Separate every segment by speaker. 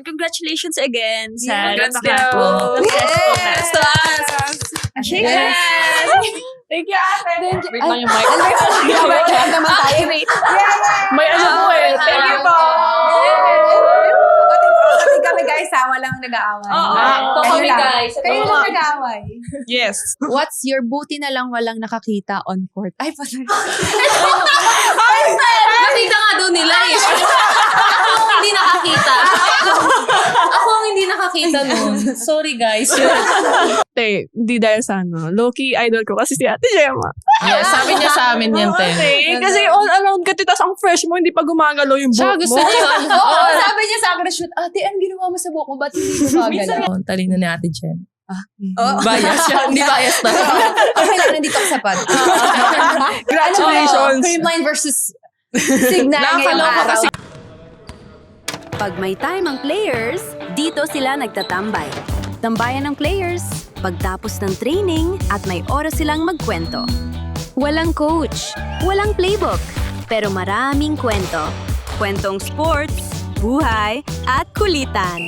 Speaker 1: And congratulations again sa
Speaker 2: Congrats
Speaker 1: Congrats to us! Shake hands!
Speaker 2: Thank you, ate.
Speaker 3: Wait lang yung mic. Kaya naman tayo.
Speaker 2: May ano po eh. Thank you po.
Speaker 3: Pati kami guys walang nag-aaway.
Speaker 2: Kami guys.
Speaker 3: Kayo lang nag-aaway.
Speaker 2: Yes.
Speaker 4: What's your buti na lang walang nakakita on court? Ay, pati.
Speaker 1: Nakita nga daw nila eh. Ako ang hindi nakakita. Ako ang hindi nakakita nun. Sorry guys.
Speaker 2: Te, hindi dahil sa low-key idol ko kasi si Ate Gemma.
Speaker 5: Yes, sabi niya sa amin yan, te.
Speaker 2: Okay. Kasi all around ka, tas ang fresh mo, hindi pa gumagalaw yung
Speaker 5: Siya,
Speaker 2: buhok
Speaker 5: gusto
Speaker 2: mo.
Speaker 5: niya yun.
Speaker 4: Oo, sabi niya sa akin na shoot, ate, anong ginawa mo sa buhok mo? Ba't hindi gumagalaw?
Speaker 5: Oh, talino ni Ate Jem.
Speaker 4: Oh.
Speaker 5: Bias siya. Hindi bias na.
Speaker 4: Okay lang, nandito ako sa pod.
Speaker 2: Congratulations.
Speaker 4: Creamline versus Signal ngayong
Speaker 5: Nakakaloka
Speaker 4: araw.
Speaker 5: kasi.
Speaker 6: Pag may time ang players, dito sila nagtatambay. Tambayan ng players, pagtapos ng training at may oras silang magkwento. Walang coach, walang playbook, pero maraming kwento. Kwentong sports, buhay, at kulitan.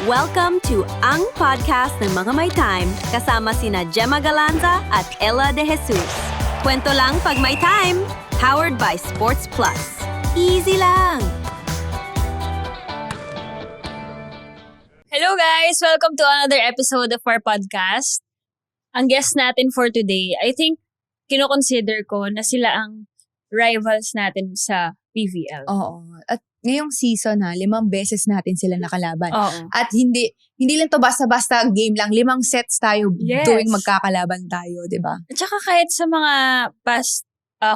Speaker 6: Welcome to Ang Podcast ng Mga May Time kasama sina Gemma Galanza at Ella De Jesus. Kwento lang pag may time, powered by Sports Plus. Easy lang!
Speaker 1: Hello guys! Welcome to another episode of our podcast. Ang guest natin for today, I think, kinoconsider ko na sila ang rivals natin sa PVL.
Speaker 4: Oo. At ngayong season 5 beses natin sila nakalaban.
Speaker 1: Oo.
Speaker 4: At hindi lang to basta-basta game lang. 5 sets tayo
Speaker 1: Yes.
Speaker 4: tuwing magkakalaban tayo, di ba?
Speaker 1: At saka kahit sa mga past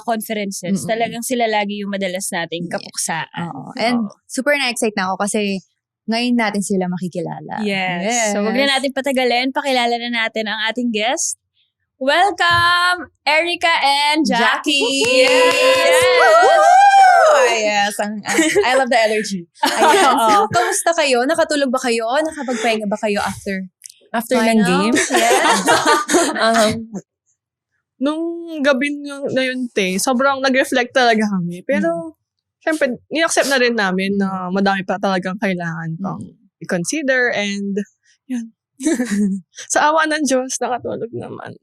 Speaker 1: conferences,
Speaker 4: Mm-mm.
Speaker 1: talagang sila lagi yung madalas nating kapuksaan.
Speaker 4: Oo. And super na-excite na ako kasi ngayon natin sila makikilala.
Speaker 1: Yes. So, wag na natin patagalin. Pakilala na natin ang ating guest. Welcome, Erica and Jackie!
Speaker 4: Yes! Yes! I love the energy. Ayan.
Speaker 1: Oo.
Speaker 4: Kamusta kayo? Nakatulog ba kayo? Nakapagpahinga ba kayo after
Speaker 5: After ng game,
Speaker 4: Yes.
Speaker 2: Nung gabi na yun, te, sobrang nag-reflect talaga kami. Pero, syempre, ni-accept na rin namin na madami pa talagang kailangan pang i-consider and, yan. Sa awa ng Diyos, nakatulog naman.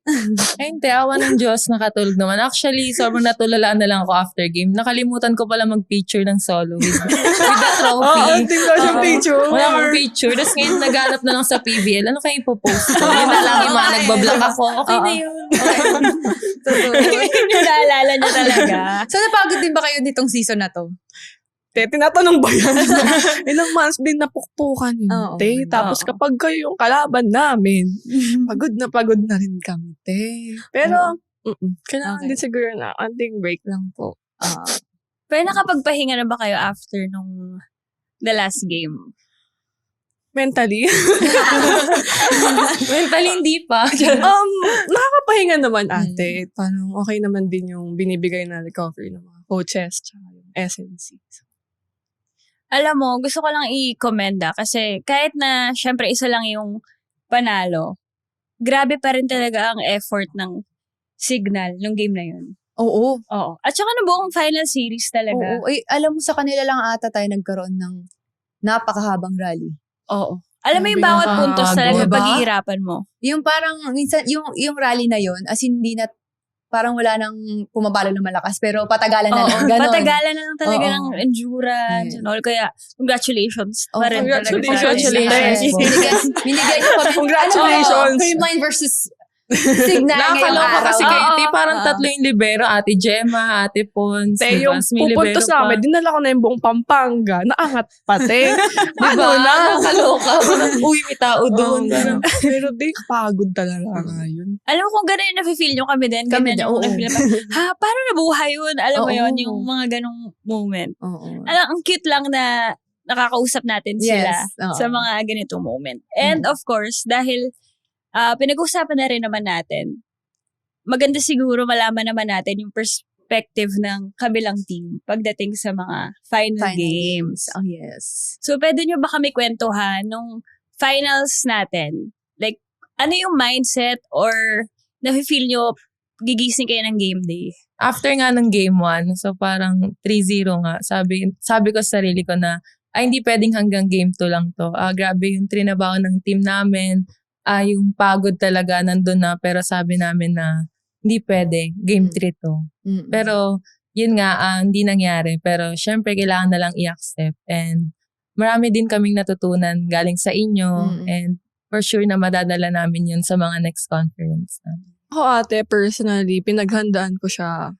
Speaker 5: ayun, te, awa ng Diyos, nakatulog naman. Actually, sobrang natulalaan na lang ako after game. Nakalimutan ko pala mag-picture ng solo with the trophy.
Speaker 2: Oo, tingnan yung picture.
Speaker 5: Wala akong picture. Tapos ngayon, naghanap na lang sa PVL. Ano kayo ipopost ko? Yun na lang yung mga nagbablock ako. Okay na yun.
Speaker 1: Yung naalala niya talaga.
Speaker 4: So, napagod din ba kayo nitong season na to?
Speaker 2: Te, tinatanong ba yan? Ilang months din napukpukan yun,
Speaker 4: Oo.
Speaker 2: te. Tapos kapag kayo yung kalaban namin, pagod na rin kami, te. Pero, kailangan
Speaker 4: Okay.
Speaker 2: din siguro na anting break lang po.
Speaker 1: Pero nakapagpahinga na ba kayo after nung the last game?
Speaker 2: Mentally.
Speaker 5: Mentally, hindi pa.
Speaker 2: Nakakapahinga naman, ate. Parang okay naman din yung binibigay na recovery ng mga coaches tsaka yung SNC.
Speaker 1: Alam mo, gusto ko lang i-commend kasi kahit na syempre isa lang yung panalo, grabe pa rin talaga ang effort ng Signal nung game na yun.
Speaker 4: Oo.
Speaker 1: Oo. At saka na buong final series talaga.
Speaker 4: Oo. Ay, alam mo, sa kanila lang ata tayo nagkaroon ng napakahabang rally.
Speaker 1: Oo. Alam mo yung
Speaker 4: Grabe,
Speaker 1: bawat puntos talaga
Speaker 4: diba?
Speaker 1: paghihirapan mo.
Speaker 4: Yung parang, minsan, yung rally na yon as in, hindi na, parang wala nang pumabalo na malakas, pero patagalan na lang. Ganon.
Speaker 1: Patagalan na lang talaga
Speaker 4: Oo.
Speaker 1: ng endurance and all. Kaya, congratulations pa rin talaga.
Speaker 2: Congratulations.
Speaker 4: Binigyan niyo kami.
Speaker 2: Congratulations.
Speaker 4: Creamline versus Signal ngayong
Speaker 5: Nakakaloka
Speaker 4: araw.
Speaker 5: kasi kayo, te,
Speaker 4: Oo.
Speaker 5: parang tatlo yung libero. Ate Gemma, Ate Pons,
Speaker 2: Te, yung pupuntos namin, dinala ko na yung buong Pampanga. Naangat pa, te. Ano na?
Speaker 5: Nakakaloka. Uy, may tao doon.
Speaker 2: Pero di, kapagod talaga ngayon.
Speaker 1: Alam mo kung gano'n yung nafe-feel nyo kami din.
Speaker 4: Kami
Speaker 1: Ganyan
Speaker 4: din,
Speaker 1: yung
Speaker 4: oo.
Speaker 1: nafe-feel pa. Ha, paano nabuhay yun? Alam mo
Speaker 4: Oo.
Speaker 1: yun, yung mga ganong moment.
Speaker 4: Oo.
Speaker 1: Alam, ang cute lang na nakakausap natin sila
Speaker 4: Yes, oo.
Speaker 1: sa mga ganitong moment. And of course, dahil pinag-usapan na rin naman natin, maganda siguro malaman naman natin yung perspective ng kabilang team pagdating sa mga final games.
Speaker 4: Oh, yes.
Speaker 1: So, pwede nyo ba kami kwentuhan nung finals natin? Like, ano yung mindset or nafe-feel nyo gigising kayo ng game day?
Speaker 5: After nga ng game 1, so parang 3-0 nga, sabi ko sa sarili ko na hindi pwedeng hanggang game 2 lang to. Grabe yung trinabaho ng team namin. Yung pagod talaga nandun na, pero sabi namin na hindi pwede, game 3 to. Pero yun nga, hindi nangyari. Pero syempre, kailangan na lang i-accept. And marami din kaming natutunan galing sa inyo. And for sure na madadala namin yun sa mga next conference.
Speaker 2: Ako ate, personally, pinaghandaan ko siya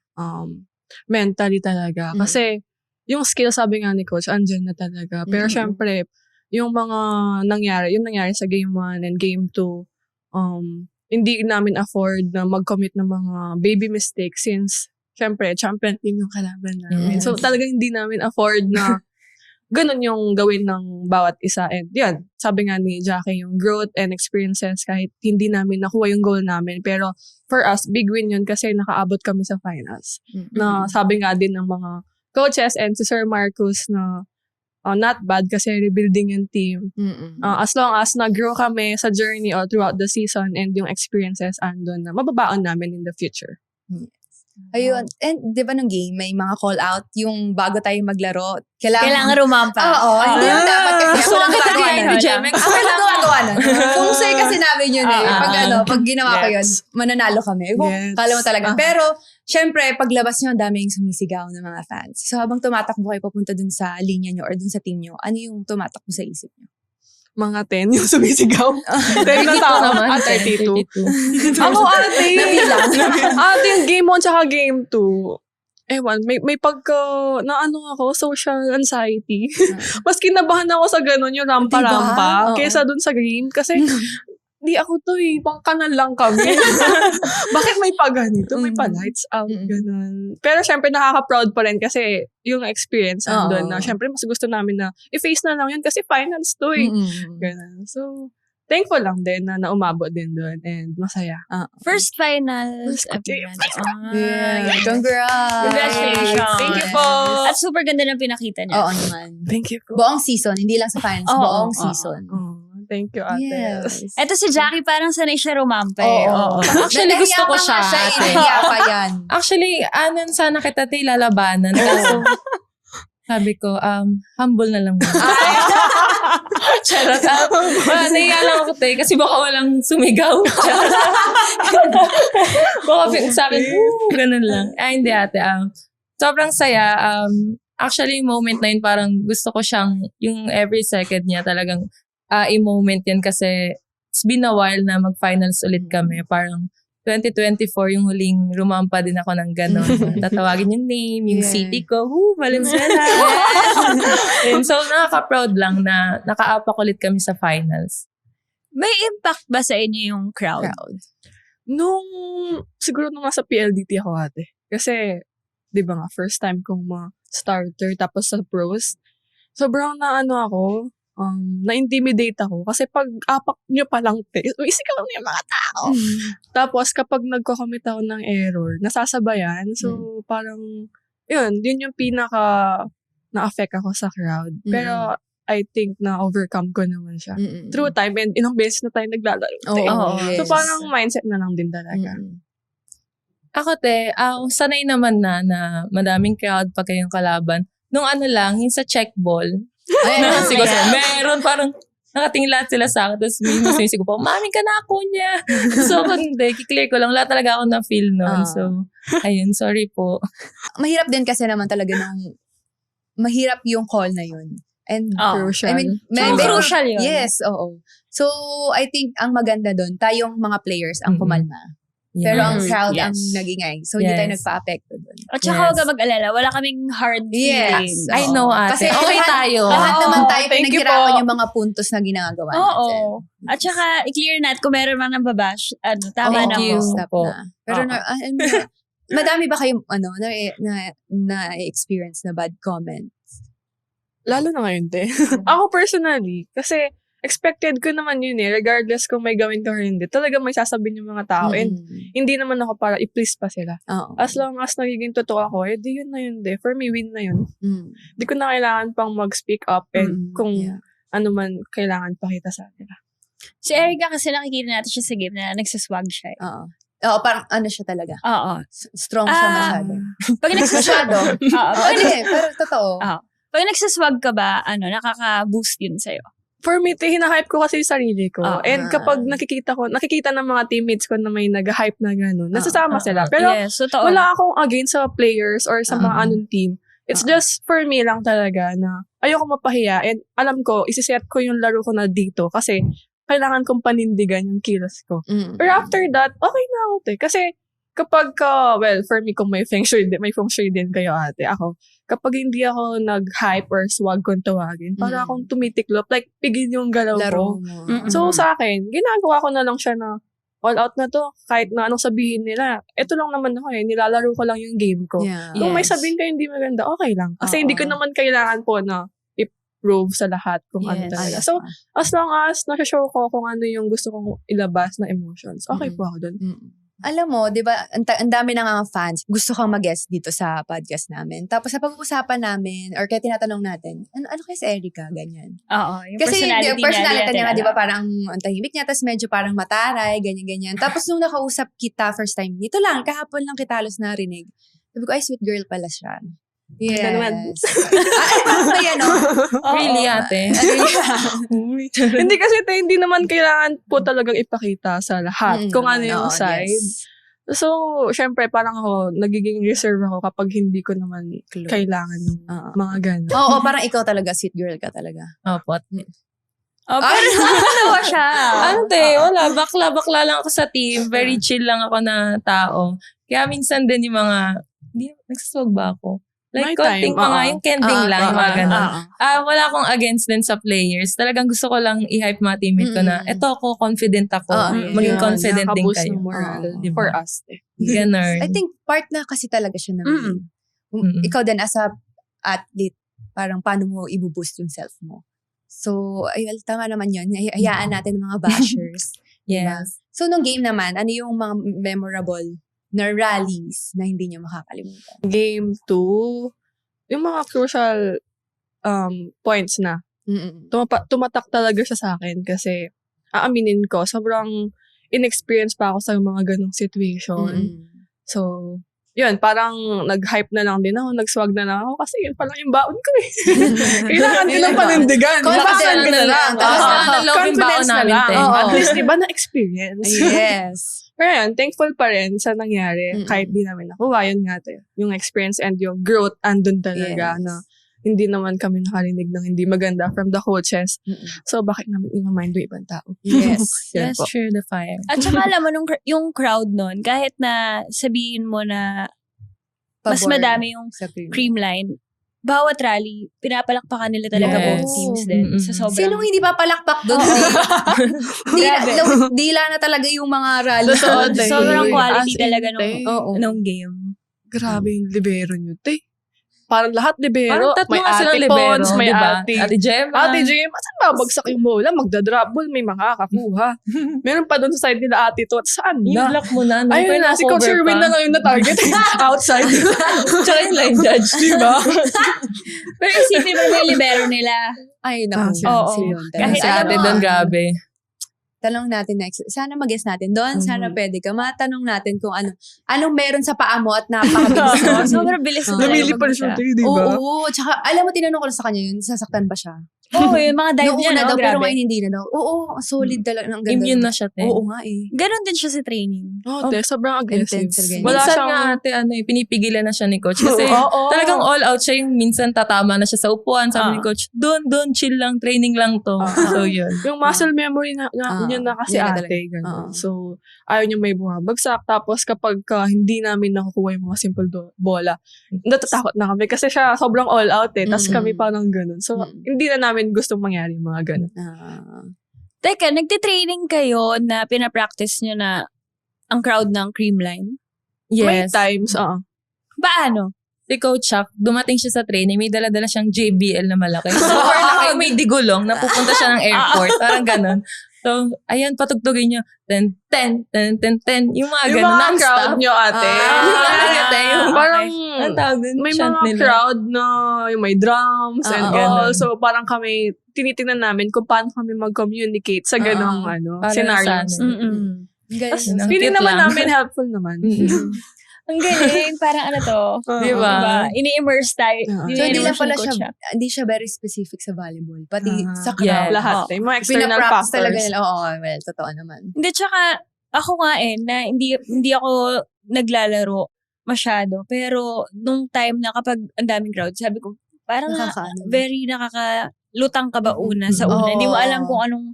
Speaker 2: mentally talaga. Kasi yung skill, sabi nga ni Coach, andyan na talaga. Pero syempre, yung mga nangyari sa Game 1 and Game 2, hindi namin afford na mag-commit ng mga baby mistakes since, syempre, champion team yung kalaban namin. So, talagang hindi namin afford na ganun yung gawin ng bawat isa. And yun, sabi nga ni Jackie, yung growth and experiences kahit hindi namin nakuha yung goal namin. Pero for us, big win yun kasi nakaabot kami sa finals. Na sabi nga din ng mga coaches and si Sir Marcus na not bad kasi rebuilding yung team. As long as nag-grow kami sa journey or throughout the season and yung experiences andun na mababaon namin in the future.
Speaker 4: Ayun. And di ba nung game, may mga call out yung bago tayo maglaro.
Speaker 1: Kailangan rumampa.
Speaker 4: Oo. Hindi yung dapat kasi.
Speaker 5: So,
Speaker 4: Ako lang
Speaker 5: kita
Speaker 4: gumagawa
Speaker 5: din
Speaker 4: nun.
Speaker 5: ni Jemex.
Speaker 4: Ako lang gumagawa nun. Kung say kasi namin yun eh. Pag ginawa ko yun,
Speaker 2: Yes.
Speaker 4: mananalo kami.
Speaker 2: Yes.
Speaker 4: Kala mo talaga. Pero, syempre, paglabas nyo, ang daming sumisigaw ng mga fans. So, habang tumatakbo kayo papunta dun sa linya nyo or dun sa team nyo, ano yung tumatakbo sa isip nyo?
Speaker 2: Mga 10 yung sumisigaw. 10 na tao. 32. Ako ate. Ate yung Game 1 tsaka Game 2. Ewan, may pagka, na ano ako, social anxiety. Mas kinabahan ako sa ganun, yung rampa-rampa,
Speaker 4: Diba?
Speaker 2: kesa dun sa game. Kasi, di ako to pang kanal lang kami. Bakit may ganito? May lights out, ganun. Pero syempre, nakaka-proud pa rin kasi yung experience andun na, syempre, mas gusto namin na i-face na lang yun kasi finals to Ganun. So, thankful lang din na naumabot din doon and masaya.
Speaker 1: First finals.
Speaker 4: Yeah. Congrats!
Speaker 1: Congratulations.
Speaker 2: Thank you po.
Speaker 1: At super ganda ng pinakita niya.
Speaker 4: Oo naman.
Speaker 2: Thank you po.
Speaker 4: Buong season, hindi lang sa finals.
Speaker 1: Oo,
Speaker 4: buong
Speaker 1: oo.
Speaker 4: season.
Speaker 2: Thank you, ate.
Speaker 4: Yes.
Speaker 1: Eto si Jackie, parang sanay siya rumampa eh.
Speaker 4: Oo.
Speaker 5: Actually, gusto ko siya.
Speaker 4: Nahiya pa yan.
Speaker 5: Actually, sana kita lalabanan. Kaso, sabi ko, humble na lang muna. Charot. Nahiya lang ako, kasi baka walang sumigaw. Baka sa akin, ganun lang. Hindi ate. Sobrang saya. Actually, moment na yun, parang gusto ko siyang, yung every second niya talagang i-moment yan kasi it's been a while na mag-finals ulit kami. Parang 2024 yung huling rumampa din ako ng gano'n. Tatawagin yung name, yung city ko. Valenzuela. And so, nakaka-proud lang na naka-apak ulit kami sa finals.
Speaker 1: May impact ba sa inyo yung crowd?
Speaker 2: Siguro nung nasa PLDT ako ate. Kasi, di ba nga, first time kong starter tapos sa pros. Sobrang ako, na-intimidate ako. Kasi pag apak nyo pa lang, isigaw na yung mga tao. Tapos, kapag nagko-commit ako ng error, nasasabayan. So, parang, yun yung pinaka na-affect ako sa crowd. Pero, I think na-overcome ko naman siya. Through time, and ilang beses na tayo naglalaro. So, parang mindset na lang din talaga.
Speaker 5: Ako sanay naman na madaming crowd pag kayong kalaban. Nung yung sa check ball, siguro, meron parang nakatingin lahat sila sa akin. Tapos minsan ko pa, mami ka na ako niya. So, hindi, kiklear ko lang. Wala talaga ako na feel nun. So, ayun, sorry po.
Speaker 4: Mahirap din kasi naman talaga mahirap yung call na yun. And
Speaker 2: Crucial.
Speaker 1: Crucial yun.
Speaker 4: Yes, oo. So, I think ang maganda doon, tayong mga players ang pumalma.
Speaker 5: Yes.
Speaker 4: Pero ang crowd ang
Speaker 1: Yes.
Speaker 4: nagingay. So, hindi tayo
Speaker 5: Yes.
Speaker 4: nagpa-apekto doon.
Speaker 1: At saka huwag ka mag-alala, wala kaming hard feelings.
Speaker 5: I know, ate.
Speaker 4: Kasi
Speaker 5: Okay tayo.
Speaker 4: Lahat naman tayo
Speaker 2: thank you
Speaker 4: pinaghirapan
Speaker 2: po.
Speaker 4: yung mga puntos na ginagawa natin.
Speaker 1: Oo. At saka, i-clear natin kung meron man ng babash, tama
Speaker 5: Thank
Speaker 1: na
Speaker 5: you.
Speaker 1: po.
Speaker 4: Stop
Speaker 5: po.
Speaker 4: na. Pero madami ba kayong na-experience na bad comment?
Speaker 2: Lalo na ngayon, te. Ako personally, kasi expected ko naman yun regardless kung may gawin ka or hindi. Talaga may sasabihin yung mga tao. And hindi naman ako para i-please pa sila.
Speaker 4: Oo.
Speaker 2: As long as nagiging totoo ako, di yun na yun, de. For me, win na yun. Di ko na kailangan pang mag-speak up and kung ano man kailangan pakita sa nila.
Speaker 1: Si Erica kasi nakikita natin siya sa game na nagsaswag siya.
Speaker 4: Oo. Oo, parang ano siya talaga.
Speaker 1: Oo.
Speaker 4: Strong siya masyado.
Speaker 1: Pag nagsaswag,
Speaker 4: Masyado.
Speaker 1: oo.
Speaker 4: Oo, hindi, pero totoo.
Speaker 1: Pag nagsaswag ka ba, nakaka-boost yun sa'yo?
Speaker 2: For me, hinahype ko kasi yung sarili ko.
Speaker 1: Ah.
Speaker 2: And kapag nakikita ng mga teammates ko na may nag-hype na gano'n, nasasama sila. Pero
Speaker 1: Yes, totoo.
Speaker 2: wala akong against sa players or sa mga anong team. It's just for me lang talaga na ayoko mapahiya. And alam ko, isiset ko yung laro ko na dito kasi kailangan kong panindigan yung kilos ko. Pero after that, okay na ako. Kasi kapag, for me, kung may feng shui din kayo ate, ako, kapag hindi ako nag-hype or swag kung tawagin, para akong tumitiklop, like, pigil yung galaw
Speaker 4: Laro
Speaker 2: ko.
Speaker 4: mo.
Speaker 2: So, sa akin, ginagawa ko na lang siya na all out na to, kahit na anong sabihin nila. Ito lang naman ako nilalaro ko lang yung game ko.
Speaker 4: Yeah.
Speaker 2: Kung may
Speaker 1: Yes.
Speaker 2: sabihin kayo hindi maganda, okay lang. Kasi
Speaker 4: Oo.
Speaker 2: hindi ko naman kailangan po na i-prove sa lahat kung ano
Speaker 1: Yes.
Speaker 2: talaga. So, as long as nasa-show ko kung ano yung gusto kong ilabas na emotions, okay po ako dun.
Speaker 4: Alam mo, di ba, ang dami na nga fans, gusto kang mag-guest dito sa podcast namin. Tapos sa pag-uusapan namin, or kaya tinatanong natin, ano kaya si Erica, ganyan.
Speaker 1: Oo, yung
Speaker 4: Kasi personality niya, di ba,
Speaker 1: alam.
Speaker 4: parang ang tahimik niya, tapos medyo parang mataray, ganyan-ganyan. Tapos nung nakausap kita first time, dito lang, kahapon lang kita halos narinig. Sabi ko, ay, sweet girl pala siya. Yes.
Speaker 2: naman.
Speaker 4: Ano ba yan, no?
Speaker 5: Really, ate?
Speaker 2: Hindi kasi hindi naman kailangan po talagang ipakita sa lahat kung ano yung side.
Speaker 4: Yes.
Speaker 2: So, syempre, parang ako, nagiging reserve ako kapag hindi ko naman kailangan yung mga gano'n.
Speaker 4: Oo, parang ikaw talaga, sweet girl ka talaga.
Speaker 5: Opo.
Speaker 1: Oh, pero nakakatawa siya.
Speaker 5: Wala. Bakla lang ako sa team. Very chill lang ako na tao. Kaya minsan din yung mga, nagsaswag ba ako? Like,
Speaker 2: May
Speaker 5: konting
Speaker 2: time,
Speaker 5: mga, yung kending lang, yung mga ganun.
Speaker 1: Ah.
Speaker 5: Wala akong against din sa players. Talagang gusto ko lang i-hype mga teammate ko na, eto ako, confident ako. Maging confident din
Speaker 2: Nakaka-boost
Speaker 5: kayo.
Speaker 2: ng morale
Speaker 5: Diba?
Speaker 2: for us.
Speaker 5: Ganun.
Speaker 4: I think part na kasi talaga siya naman. Ikaw din as a athlete, parang paano mo i-boost yung self mo. So, ayun, tama naman yun. Hayaan natin ang mga bashers.
Speaker 5: Yes.
Speaker 4: So, nung game naman, ano yung mga memorable na rallies na hindi nyo makakalimutan?
Speaker 2: Game 2, yung mga crucial points na. Tumatak talaga siya sa akin kasi aaminin ko, sobrang inexperienced pa ako sa mga ganong situation. So, yun, parang nag-hype na lang din ako, nag-swag na lang ako kasi yun pa lang yung baon ko eh. Kailangan ko lang panindigan.
Speaker 4: Confident
Speaker 2: Lakas
Speaker 4: na lang.
Speaker 2: Confidence na lang. At least, di ba, na-experience.
Speaker 4: Yes.
Speaker 2: Pero yun, thankful pa rin sa nangyari. Kahit di namin nakuha, yun nga tayo. Yung experience and yung growth andun talaga na hindi naman kami nakarinig ng hindi maganda from the coaches. So, bakit namin i-mind yung ibang tao?
Speaker 4: Yes.
Speaker 2: Yan
Speaker 5: Yes,
Speaker 2: po.
Speaker 5: sure, the fire.
Speaker 1: At saka alam mo, yung crowd nun, kahit na sabihin mo na mas
Speaker 4: Pabor
Speaker 1: madami yung
Speaker 4: sa premium.
Speaker 1: creamline, bawat rally, pinapalakpakan nila talaga
Speaker 5: Yes.
Speaker 1: both teams din. Sa sobrang...
Speaker 4: Sinong hindi papalakpak doon? Dila na talaga yung mga rally.
Speaker 1: Sobrang
Speaker 2: As
Speaker 1: quality
Speaker 2: in,
Speaker 1: talaga
Speaker 2: te.
Speaker 1: nung game.
Speaker 2: Grabe yung libero nyo, te. Parang lahat libero.
Speaker 5: Parang tatlo
Speaker 2: May
Speaker 5: nga silang
Speaker 2: ate
Speaker 5: libero,
Speaker 2: Pons, may
Speaker 5: diba?
Speaker 2: ate.
Speaker 5: Ate Gemma.
Speaker 2: Ate Jim, saan babagsak yung bola? Magda-drop ball, may makakakuha. Meron pa doon sa side nila ate to. Saan
Speaker 5: Yung
Speaker 2: na?
Speaker 5: block mo na.
Speaker 2: Ayun na, si Coach Erwin na lang yung na-target. Outside.
Speaker 5: Tsaka yung line judge.
Speaker 2: Diba?
Speaker 1: Pero isipin mo may libero nila.
Speaker 4: Ay, naku.
Speaker 1: Oo.
Speaker 4: Si Leon talaga.
Speaker 1: Kahit
Speaker 5: Si ate doon, grabe.
Speaker 4: Tanong natin next. Sana mag-guess natin. Doon, sana pwede ka. Matanong natin kung anong meron sa paa mo at napakabilis mo.
Speaker 1: Sobrang bilis na talaga
Speaker 2: Lumilipad siya,
Speaker 1: mag-isa.
Speaker 2: te, diba?
Speaker 4: Oo. Tsaka, alam mo, tinanong ko lang sa kanya yun, sasaktan ba siya?
Speaker 1: Oo, yung mga dive
Speaker 4: Noong
Speaker 1: niya,
Speaker 4: una
Speaker 1: no?
Speaker 4: daw, pero
Speaker 1: Grabe.
Speaker 4: ngayon hindi na daw. Oo, solid talaga. Ang ganda.
Speaker 5: Immune na siya, te.
Speaker 4: Oo nga eh.
Speaker 1: Ganon din siya sa training.
Speaker 2: Oh, te, sobrang aggressive.
Speaker 4: Intense again.
Speaker 2: Wala
Speaker 5: Minsan
Speaker 2: siyang...
Speaker 5: nga ate, pinipigilan na siya ni coach. Kasi
Speaker 2: Oo.
Speaker 5: talagang all out siya. Yung minsan tatama na siya sa upuan. Sabi ni coach, doon, chill lang. Training lang to. So, yun.
Speaker 2: Yung muscle memory na yun na kasi
Speaker 4: yun na
Speaker 2: ate.
Speaker 4: talaga.
Speaker 2: Ganun. So, ayaw niya may bumabagsak. Tapos kapag hindi namin nakukuha yung mga simple bola, natatakot na kami. Kasi siya sobrang all out eh. Tapos kami parang ganun. So, hindi na namin gustong mangyari yung mga ganun.
Speaker 1: Teka, nagtitraining kayo na pinapractice nyo na ang crowd ng creamline?
Speaker 2: May
Speaker 5: Yes.
Speaker 2: times,
Speaker 1: Paano?
Speaker 5: Si Coach Chuck, dumating siya sa training, may dala-dala siyang JBL na malaki. Super laki, may digulong, napupunta siya ng airport. Parang ganun. So, ayan, patugtugin niyo. 10, 10, 10, 10, 10. Yung mga
Speaker 2: Yung
Speaker 5: ganun,
Speaker 2: mga crowd
Speaker 5: non-stop.
Speaker 2: nyo, ate.
Speaker 5: Yung
Speaker 2: Parang,
Speaker 5: ang tawag din,
Speaker 2: may
Speaker 5: chant
Speaker 2: mga
Speaker 5: nila.
Speaker 2: crowd na yung may drums and all.
Speaker 5: ganun.
Speaker 2: So, parang kami, tinitingnan namin kung paano kami mag-communicate sa ganong
Speaker 5: Para
Speaker 2: scenarios.
Speaker 5: sa amin.
Speaker 1: Mm-mm.
Speaker 5: Yun, ang
Speaker 2: Feeling
Speaker 5: cute
Speaker 2: naman
Speaker 5: lang.
Speaker 2: namin helpful naman.
Speaker 1: Ang galing. Parang ano to.
Speaker 5: Di ba?
Speaker 1: Diba? Ini-immerse tayo.
Speaker 2: Oo.
Speaker 4: So, hindi lang
Speaker 1: ini-immerse
Speaker 4: pala
Speaker 1: yung coach
Speaker 4: siya, hindi siya very specific sa volleyball. Pati sa
Speaker 5: Yeah.
Speaker 4: crowd.
Speaker 2: Lahat.
Speaker 1: Oo.
Speaker 2: Yung mga external
Speaker 4: Pinapractice
Speaker 2: factors.
Speaker 4: talaga nila. Oo, well, totoo naman.
Speaker 1: Hindi, tsaka ako nga na hindi ako naglalaro masyado. Pero nung time na kapag ang daming crowd, sabi ko, parang
Speaker 4: Nakakaano.
Speaker 1: very nakakalutang ka ba una sa una.
Speaker 4: Oo.
Speaker 1: Hindi mo alam kung anong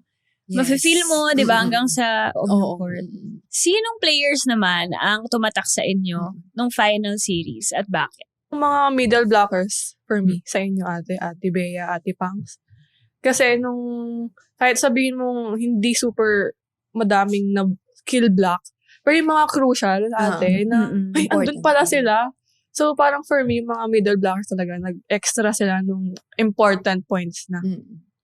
Speaker 1: mafe-feel mo, di ba, hanggang sa
Speaker 4: Oo.
Speaker 1: court. Sinong players naman ang tumatak sa inyo nung final series at bakit?
Speaker 2: Yung mga middle blockers for me, sa inyo Ate Bea, Ate Pangs. Kasi kahit sabihin mong hindi super madaming na kill block, pero yung mga crucial, ate, na, ay, andun
Speaker 4: Important.
Speaker 2: pala sila. So, parang for me, mga middle blockers talaga, nag-extra sila nung important points na.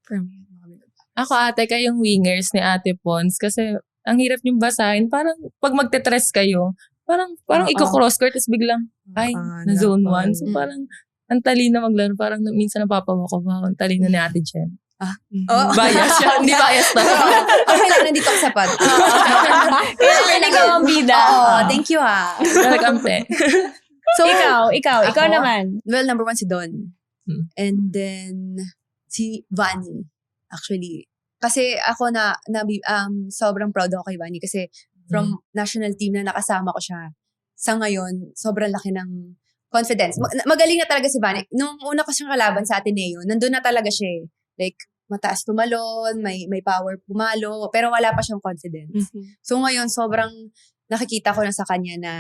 Speaker 2: For me, mga middle blockers.
Speaker 5: Ako ate, kayong wingers ni Ate Pons kasi ang hirap niyong basahin. Parang pag magte-tres kayo, parang ikaw cross court tapos biglang, ay, na zone 1. So parang ang talino maglaro. Parang minsan napapawa ko ba ang talino ni Ate Jem.
Speaker 4: Oh.
Speaker 5: Bias siya. Hindi bias na.
Speaker 4: Okay lang, nandito ako sa pod.
Speaker 1: Kaya ikaw ang bida.
Speaker 4: Oo, thank you ha.
Speaker 5: Nagkampe.
Speaker 4: So,
Speaker 1: Ikaw
Speaker 4: Ako?
Speaker 1: naman.
Speaker 4: well, number 1 si Don.
Speaker 5: Hmm.
Speaker 4: And then, si Vani. Actually, kasi ako sobrang proud ako kay Vani kasi from national team na nakasama ko siya, sa ngayon, sobrang laki ng confidence. Magaling na talaga si Vani. Nung una ko siyang kalaban sa Ateneo, nandun na talaga siya eh. Like, mataas tumalon, may power pumalo, pero wala pa siyang confidence. So ngayon, sobrang nakikita ko na sa kanya na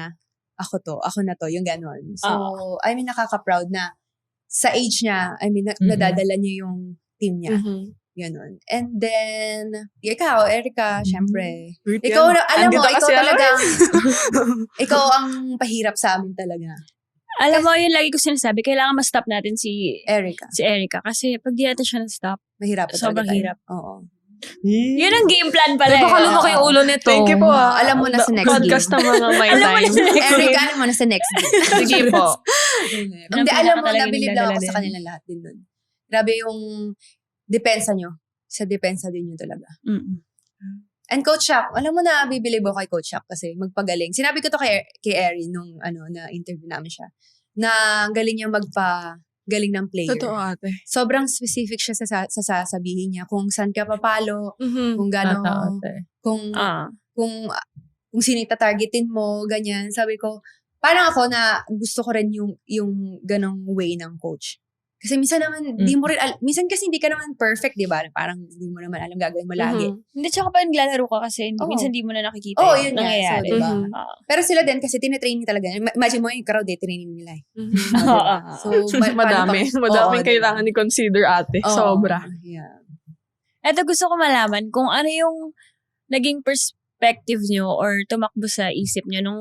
Speaker 4: ako na to, yung ganon. So, I mean, nakaka-proud na sa age niya, I mean, nadadala niya yung team niya. Ganon. And then, ikaw, Erica, syempre. Ikaw, alam mo, ikaw talagang, ikaw ang pahirap sa amin talaga.
Speaker 1: Alam mo, yun lagi ko sinasabi, kailangan ma-stop natin si
Speaker 4: Erica.
Speaker 1: Erica. Kasi pag di natin siya na-stop,
Speaker 4: Mahirap
Speaker 1: sobrang
Speaker 4: talaga.
Speaker 1: hirap.
Speaker 4: Oo.
Speaker 1: Yun ang game plan pala.
Speaker 5: Baka lumaki yung ulo nito.
Speaker 2: Thank you po.
Speaker 4: Alam mo na sa next
Speaker 2: Podcast
Speaker 4: game.
Speaker 2: na mga my
Speaker 1: Alam mo na
Speaker 2: time.
Speaker 1: sa next
Speaker 4: Erica, alam mo na sa next game.
Speaker 2: Sige po.
Speaker 4: Hindi, alam mo,
Speaker 1: talaga
Speaker 4: nabilib lang
Speaker 1: nagdadala
Speaker 4: ako
Speaker 1: din.
Speaker 4: sa kanila lahat din nun. Grabe yung depensa nyo. Sa depensa din yun talaga. And Coach Shaq, alam mo na, bibilib ako kay Coach Shaq kasi magpagaling. Sinabi ko to kay Erin nung na interview namin siya, na galing niya galing ng player.
Speaker 2: Totoo, ate.
Speaker 4: Sobrang specific siya sa sasabihin niya. Kung saan ka papalo, kung gano'n,
Speaker 5: Ate.
Speaker 4: kung sino yung tatargetin mo, ganyan. Sabi ko, parang ako na gusto ko rin yung ganong way ng coach. Kasi minsan naman, minsan kasi hindi ka naman perfect, di ba? Parang hindi mo naman alam gagawin mo lagi.
Speaker 1: Hindi, tsaka pa naglalaro ka kasi minsan di mo na nakikita
Speaker 4: Oo,
Speaker 1: yung
Speaker 4: yun nga.
Speaker 1: nangyayari.
Speaker 4: So, diba?
Speaker 1: Pero
Speaker 4: Pero sila din kasi tinitraining talaga. Imagine mo yung crowd training nila. So,
Speaker 2: Madaming kailangan i-consider, ate. Sobra.
Speaker 4: Yeah.
Speaker 1: eto gusto ko malaman kung ano yung naging perspective nyo or tumakbo sa isip nyo nung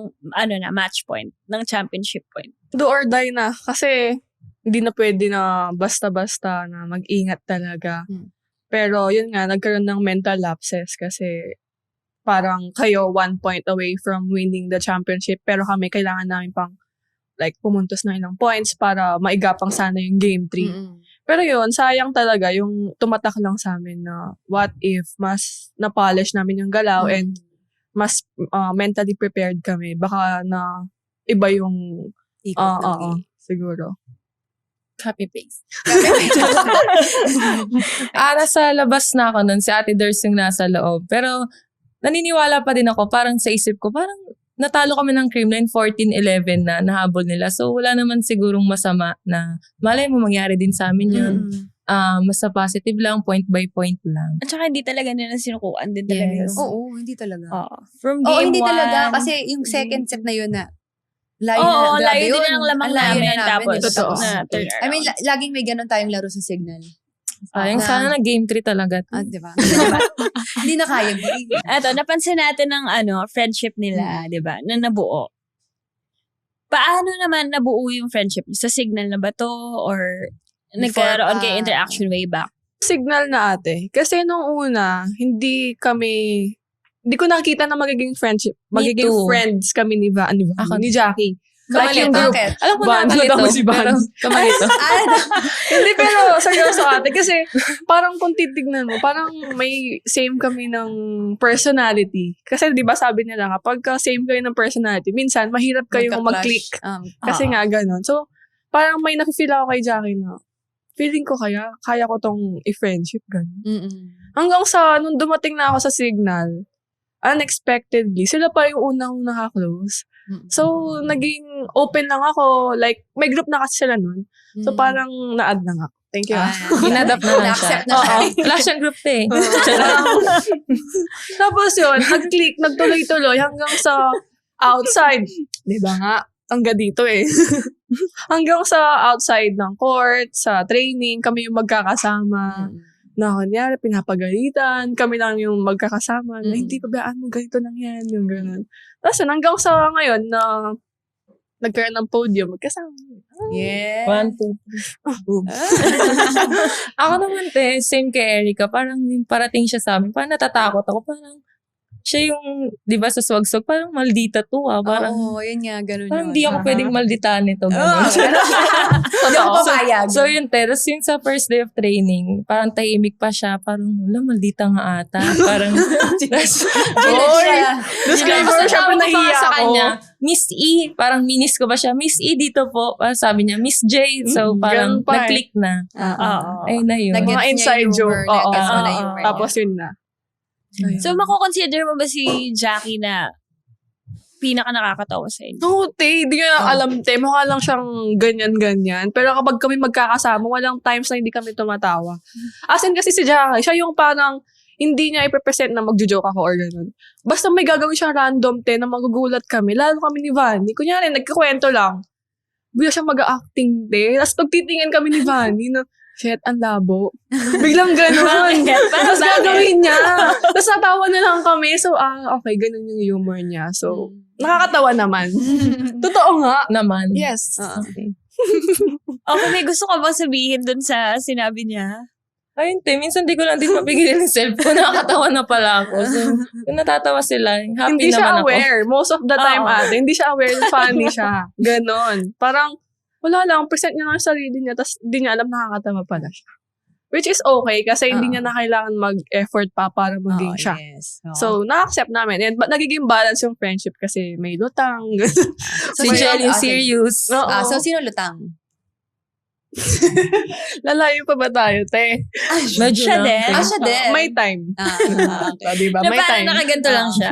Speaker 1: match point, ng championship point.
Speaker 2: Do or die na. Kasi, hindi na pwede na basta-basta na mag-ingat talaga. Pero, yun nga, nagkaroon ng mental lapses kasi parang kayo 1 point away from winning the championship. Pero kami, kailangan namin pang pumuntos ng ilang points para maigapang sana yung game 3. Pero yun, sayang talaga yung tumatak lang sa amin na what if mas na-polish namin yung galaw and mas mentally prepared kami. Baka na iba yung siguro.
Speaker 5: Copy paste. Nasa labas na ako nun. Si Ate Ders yung nasa loob. Pero naniniwala pa din ako. Parang sa isip ko, parang natalo kami ng Creamline 14-11 na nahabol nila. So wala naman sigurong masama na malay mo mangyari din sa amin yun. Basta positive lang, point by point lang.
Speaker 1: At saka hindi talaga nila sinukuan din talaga.
Speaker 5: Yes.
Speaker 4: Oo, hindi talaga.
Speaker 1: From game 1.
Speaker 4: hindi talaga. Kasi yung second set na yun na, layo
Speaker 1: layo din ang lamang namin. Tapos,
Speaker 2: Totoo.
Speaker 1: na turn
Speaker 4: I mean,
Speaker 1: around.
Speaker 4: laging may ganun tayong laro sa signal.
Speaker 5: Sayang sana na game 3 talaga.
Speaker 4: Di ba? Hindi na kaya.
Speaker 1: Eto, napansin natin ng friendship nila, di ba, na nabuo. Paano naman nabuo yung friendship? Sa signal na ba to? Or nagkaroon kayo interaction way back?
Speaker 2: Signal na, ate. Kasi nung una, hindi ko nakita na magiging friendship. Magiging
Speaker 5: too.
Speaker 2: friends kami ni
Speaker 5: Ako.
Speaker 2: ni Jackie. Like yung
Speaker 5: Kamalito.
Speaker 2: group.
Speaker 4: Bakit?
Speaker 5: Alam ko
Speaker 2: Van,
Speaker 5: nakakalito,
Speaker 2: alam mo si Van.
Speaker 5: pero kamalito.
Speaker 2: Hindi, pero seryoso ate. Kasi parang kung titignan mo, parang may same kami ng personality. Kasi di ba sabi nila, kapag same kayo ng personality, minsan mahirap kayong mag-click. Kasi nga ganun. So, parang may nafe-feel ako kay Jackie na, feeling ko kaya ko tong i-friendship, ganun. Hanggang sa, nung dumating na ako sa Signal, unexpectedly, sila pa yung unang naka-close. So, naging open lang ako. Like, may group na kasi sila nun. So, parang na-add lang ako. Thank you.
Speaker 5: Inadapt na lang siya.
Speaker 4: Na-accept na siya.
Speaker 5: Wala siyang group eh.
Speaker 2: Tapos yun, nag-click, nagtuloy-tuloy hanggang sa outside. Di ba nga? Hanggang dito eh. Hanggang sa outside ng court, sa training, kami yung magkakasama. Na kunyari, pinapagalitan. Kami lang yung magkakasama. Na hindi pabayaan mo, ganito lang yan. Yung ganun. Tapos yun, hanggang sa ngayon na nagkaroon ng podium, magkasama.
Speaker 4: Yeah.
Speaker 5: 1, 2, 3. Ako naman, same kay Erica. Parang yung parating siya sa amin, parang natatakot ako. Parang siya yung, di ba, sa swag-swag, parang maldita to Parang,
Speaker 4: Oo, yun nga, ganun
Speaker 5: parang
Speaker 4: yun.
Speaker 5: di ako pwedeng malditaan nito.
Speaker 4: Oo,
Speaker 5: Ganun.
Speaker 4: Hindi ako papayag.
Speaker 5: So yun, tapos yung sa first day of training, parang tahimik pa siya. Parang, wala, maldita nga ata. Parang,
Speaker 2: Disclaimer, syempre nahiya
Speaker 5: sa
Speaker 2: ako.
Speaker 5: kanya, Miss E, parang minis ko ba siya? Miss E dito po. Sabi niya, Miss J. So parang
Speaker 2: ganun pa eh.
Speaker 5: nag-click na.
Speaker 1: Oo.
Speaker 5: Ayun na yun.
Speaker 4: Nag-gets
Speaker 2: Mga
Speaker 4: niya
Speaker 2: inside
Speaker 4: yung
Speaker 2: joke.
Speaker 4: humor,
Speaker 2: Oo.
Speaker 4: nag-gets mo na
Speaker 1: Oo.
Speaker 4: yung humor
Speaker 2: Tapos
Speaker 4: niya.
Speaker 2: yun na.
Speaker 1: So, makukonsider mo ba si Jackie na pinaka nakakatawa sa inyo?
Speaker 2: No, te, hindi ko na alam, te. Mukha lang siyang ganyan-ganyan. Pero kapag kami magkakasama, walang times na hindi kami tumatawa. As in kasi si Jackie, siya yung parang hindi niya ipepresent na magjo-joke ako or gano'n. Basta may gagawin siya random, te, na magugulat kami. Lalo kami ni Vanny. Kunyari, nagkikwento lang. Bigla siya mag-acting, te. Tapos pagtitingin kami ni Vanny na, shit, ang labo. Biglang gano'n. Tapos gagawin niya. Tapos natawa na lang kami. So, okay, ganun yung humor niya. So, nakakatawa naman. Totoo nga.
Speaker 5: Naman.
Speaker 2: Yes.
Speaker 5: Okay.
Speaker 1: Okay, may gusto ka bang sabihin dun sa sinabi niya?
Speaker 5: Ayun, minsan di ko lang din mapigil yung cellphone. Nakakatawa na pala ako. So, kung natatawa sila, happy
Speaker 2: Hindi
Speaker 5: naman
Speaker 2: siya
Speaker 5: ako.
Speaker 2: aware. Most of the time,
Speaker 1: Oo.
Speaker 2: ate. Hindi siya aware na funny siya. Ganon. Parang, wala lang. Present niya lang yung sarili niya. Tapos, hindi niya alam nakakatawa pala siya. Which is okay kasi hindi niya na kailangan mag-effort pa para maging siya.
Speaker 4: Yes. Oo.
Speaker 2: So, na-accept namin. And nagiging balance yung friendship kasi may lutang.
Speaker 5: Si Jel yung serious.
Speaker 2: Oo.
Speaker 4: So, sino lutang?
Speaker 2: Lalayo pa ba tayo, te?
Speaker 5: Medyo
Speaker 1: Siya
Speaker 5: lang.
Speaker 1: din.
Speaker 4: Siya din.
Speaker 2: May time.
Speaker 4: Okay.
Speaker 2: Diba?
Speaker 1: Na
Speaker 2: May
Speaker 1: parang
Speaker 2: time.
Speaker 1: nakaganto lang siya.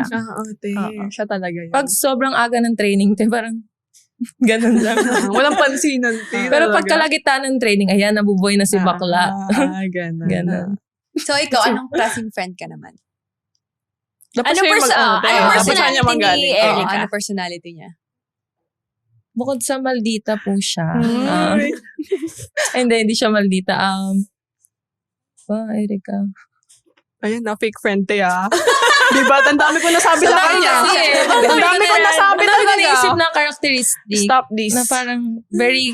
Speaker 2: Te. Siya talaga yun.
Speaker 5: Pag sobrang aga ng training, parang ganun lang.
Speaker 2: Walang pansinan, te.
Speaker 5: Pero
Speaker 2: talaga.
Speaker 5: pag kalagitan ng training, ayan, nabuboy na si bakla.
Speaker 2: Ganun.
Speaker 5: Ganun.
Speaker 4: So, ikaw, anong klaseng friend ka naman?
Speaker 2: Dapat
Speaker 1: Ano
Speaker 2: siya yung
Speaker 1: ano
Speaker 2: dapat siya
Speaker 1: personality
Speaker 2: niya
Speaker 1: ni
Speaker 2: manggaling.
Speaker 1: Erica?
Speaker 4: Ano personality niya?
Speaker 5: Bukod sa maldita po siya. Hindi siya maldita. Erica.
Speaker 2: Ayun na, fake friend te diba? Ang dami ko nasabi sa kanya. Ang dami ko nasabi
Speaker 5: Ang dami ko
Speaker 2: talaga.
Speaker 5: naisip na characteristic.
Speaker 2: Stop this.
Speaker 5: Na parang very,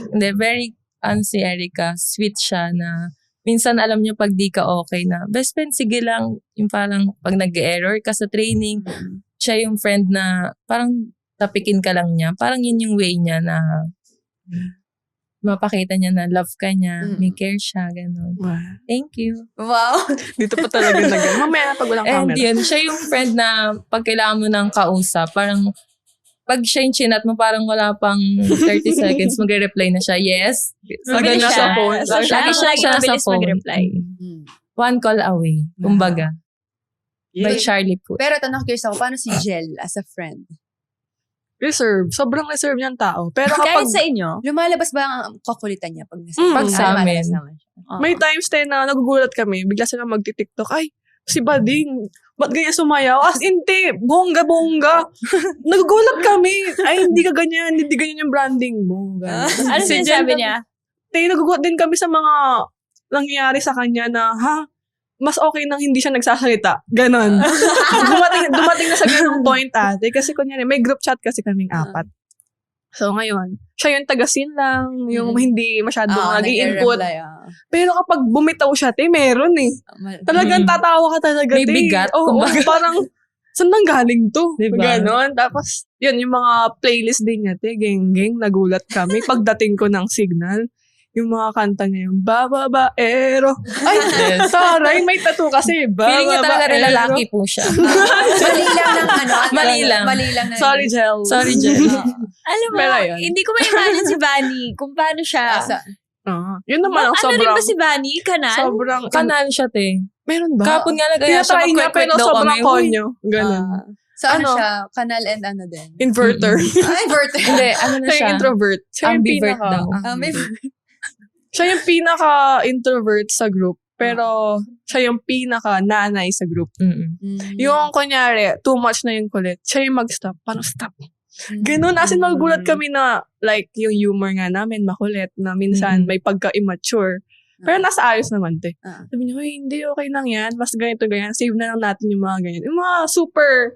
Speaker 5: si Erica, sweet siya na minsan alam niyo pag di ka okay na, best friend, sige lang. Yung parang pag nag-error ka sa training, siya yung friend na parang tapikin ka lang niya. Parang yun yung way niya na mapakita niya na love ka niya, may care siya, gano'n. Thank you.
Speaker 4: Wow.
Speaker 2: Dito pa talaga na gano'n. Mamaya pag walang
Speaker 5: And
Speaker 2: camera.
Speaker 5: yun, siya yung friend na pag kailangan mo ng kausap, parang pag siya yung chinat mo, parang wala pang 30 seconds, magre-reply na siya, yes.
Speaker 1: Mabilis
Speaker 2: Ganun
Speaker 1: siya.
Speaker 2: sa phone.
Speaker 1: So, siya
Speaker 5: Lagi siya sa
Speaker 1: mabilis
Speaker 5: phone.
Speaker 1: mag-reply.
Speaker 5: One call away, kumbaga. By Charlie Puth.
Speaker 4: Pero ito, curious ako, paano si Jel as a friend?
Speaker 2: Reserve. Sobrang reserve niyang tao. Pero kapag
Speaker 1: Kahit sa inyo?
Speaker 4: Lumalabas ba ang kakulitan niya pag nasa?
Speaker 5: Pag sa amin.
Speaker 4: lumalabas naman siya.
Speaker 2: may times tayo na nagugulat kami, bigla sila magti-tiktok, ay, si Bading, ba't ganyan sumayaw? As in, te, bongga. Nagugulat kami. Ay, hindi ka ganyan, hindi ganyan yung branding mo. Ganyan.
Speaker 1: Ano
Speaker 2: Si
Speaker 1: sinasabi
Speaker 2: Jen,
Speaker 1: niya?
Speaker 2: Te, nagugulat din kami sa mga nangyayari sa kanya na, mas okay nang hindi siya nagsasalita. Ganon. dumating na sa ganong point, ate. Kasi kunyari, may group chat kasi kaming 4. So, ngayon, siya yung taga-scene lang, yung hindi masyadong nag-i-input. Pero kapag bumitaw siya, te, meron eh. Talagang tatawa ka talaga,
Speaker 5: May
Speaker 2: te.
Speaker 5: bigat,
Speaker 2: Oo,
Speaker 5: kumbaga.
Speaker 2: parang saan nang galing to?
Speaker 5: Diba?
Speaker 2: Ganon. Tapos, yun, yung mga playlist din niya, geng-geng, nagulat kami. Pagdating ko ng signal, yung mga kanta niya, yung bababaero. Ay,
Speaker 5: Yes.
Speaker 2: taray, may tattoo kasi,
Speaker 5: Feeling niya talaga rin
Speaker 2: bababaero.
Speaker 5: lalaki po siya.
Speaker 4: Mali lang ng ano.
Speaker 5: Mali lang.
Speaker 4: Mali lang ng...
Speaker 2: Sorry, Jel.
Speaker 5: Sorry, Jen.
Speaker 1: Alam mo,
Speaker 2: Pero yun.
Speaker 1: hindi ko ma-imagine si Vanny kung paano siya.
Speaker 2: Yun naman ang
Speaker 1: Ano rin
Speaker 2: sobrang,
Speaker 1: ba si Vanny? Kanal?
Speaker 2: sobrang,
Speaker 5: Kanal siya, te.
Speaker 2: meron ba?
Speaker 5: Kapon nga nag-aya siya,
Speaker 2: Tinatry niya, pero
Speaker 5: magkwek-kwek daw
Speaker 2: sobrang
Speaker 5: kami. Uy,
Speaker 2: konyo. Ganon.
Speaker 4: So, ano
Speaker 2: Ano?
Speaker 4: siya? Kanal and ano din?
Speaker 2: Inverter.
Speaker 4: Inverted.
Speaker 5: Hindi, ano na
Speaker 2: Siya
Speaker 5: siya?
Speaker 2: yung introvert. Siya yung
Speaker 5: Ambivert
Speaker 2: pinaka,
Speaker 5: daw.
Speaker 4: May...
Speaker 2: siya yung pinaka-introvert sa group. Pero, siya yung pinaka-nanay sa group. Yung, kunyari, too much na yung kulit, siya yung mag-stop. Parang stop. Ganun. As in, magugulat kami na, like, yung humor nga namin, makulit, na minsan may pagka-immature. Pero nasa ayos naman, te. Sabi niya, "Uy, hindi, okay lang yan. Mas ganito, ganyan. Save na lang natin yung mga ganyan." Yung mga super,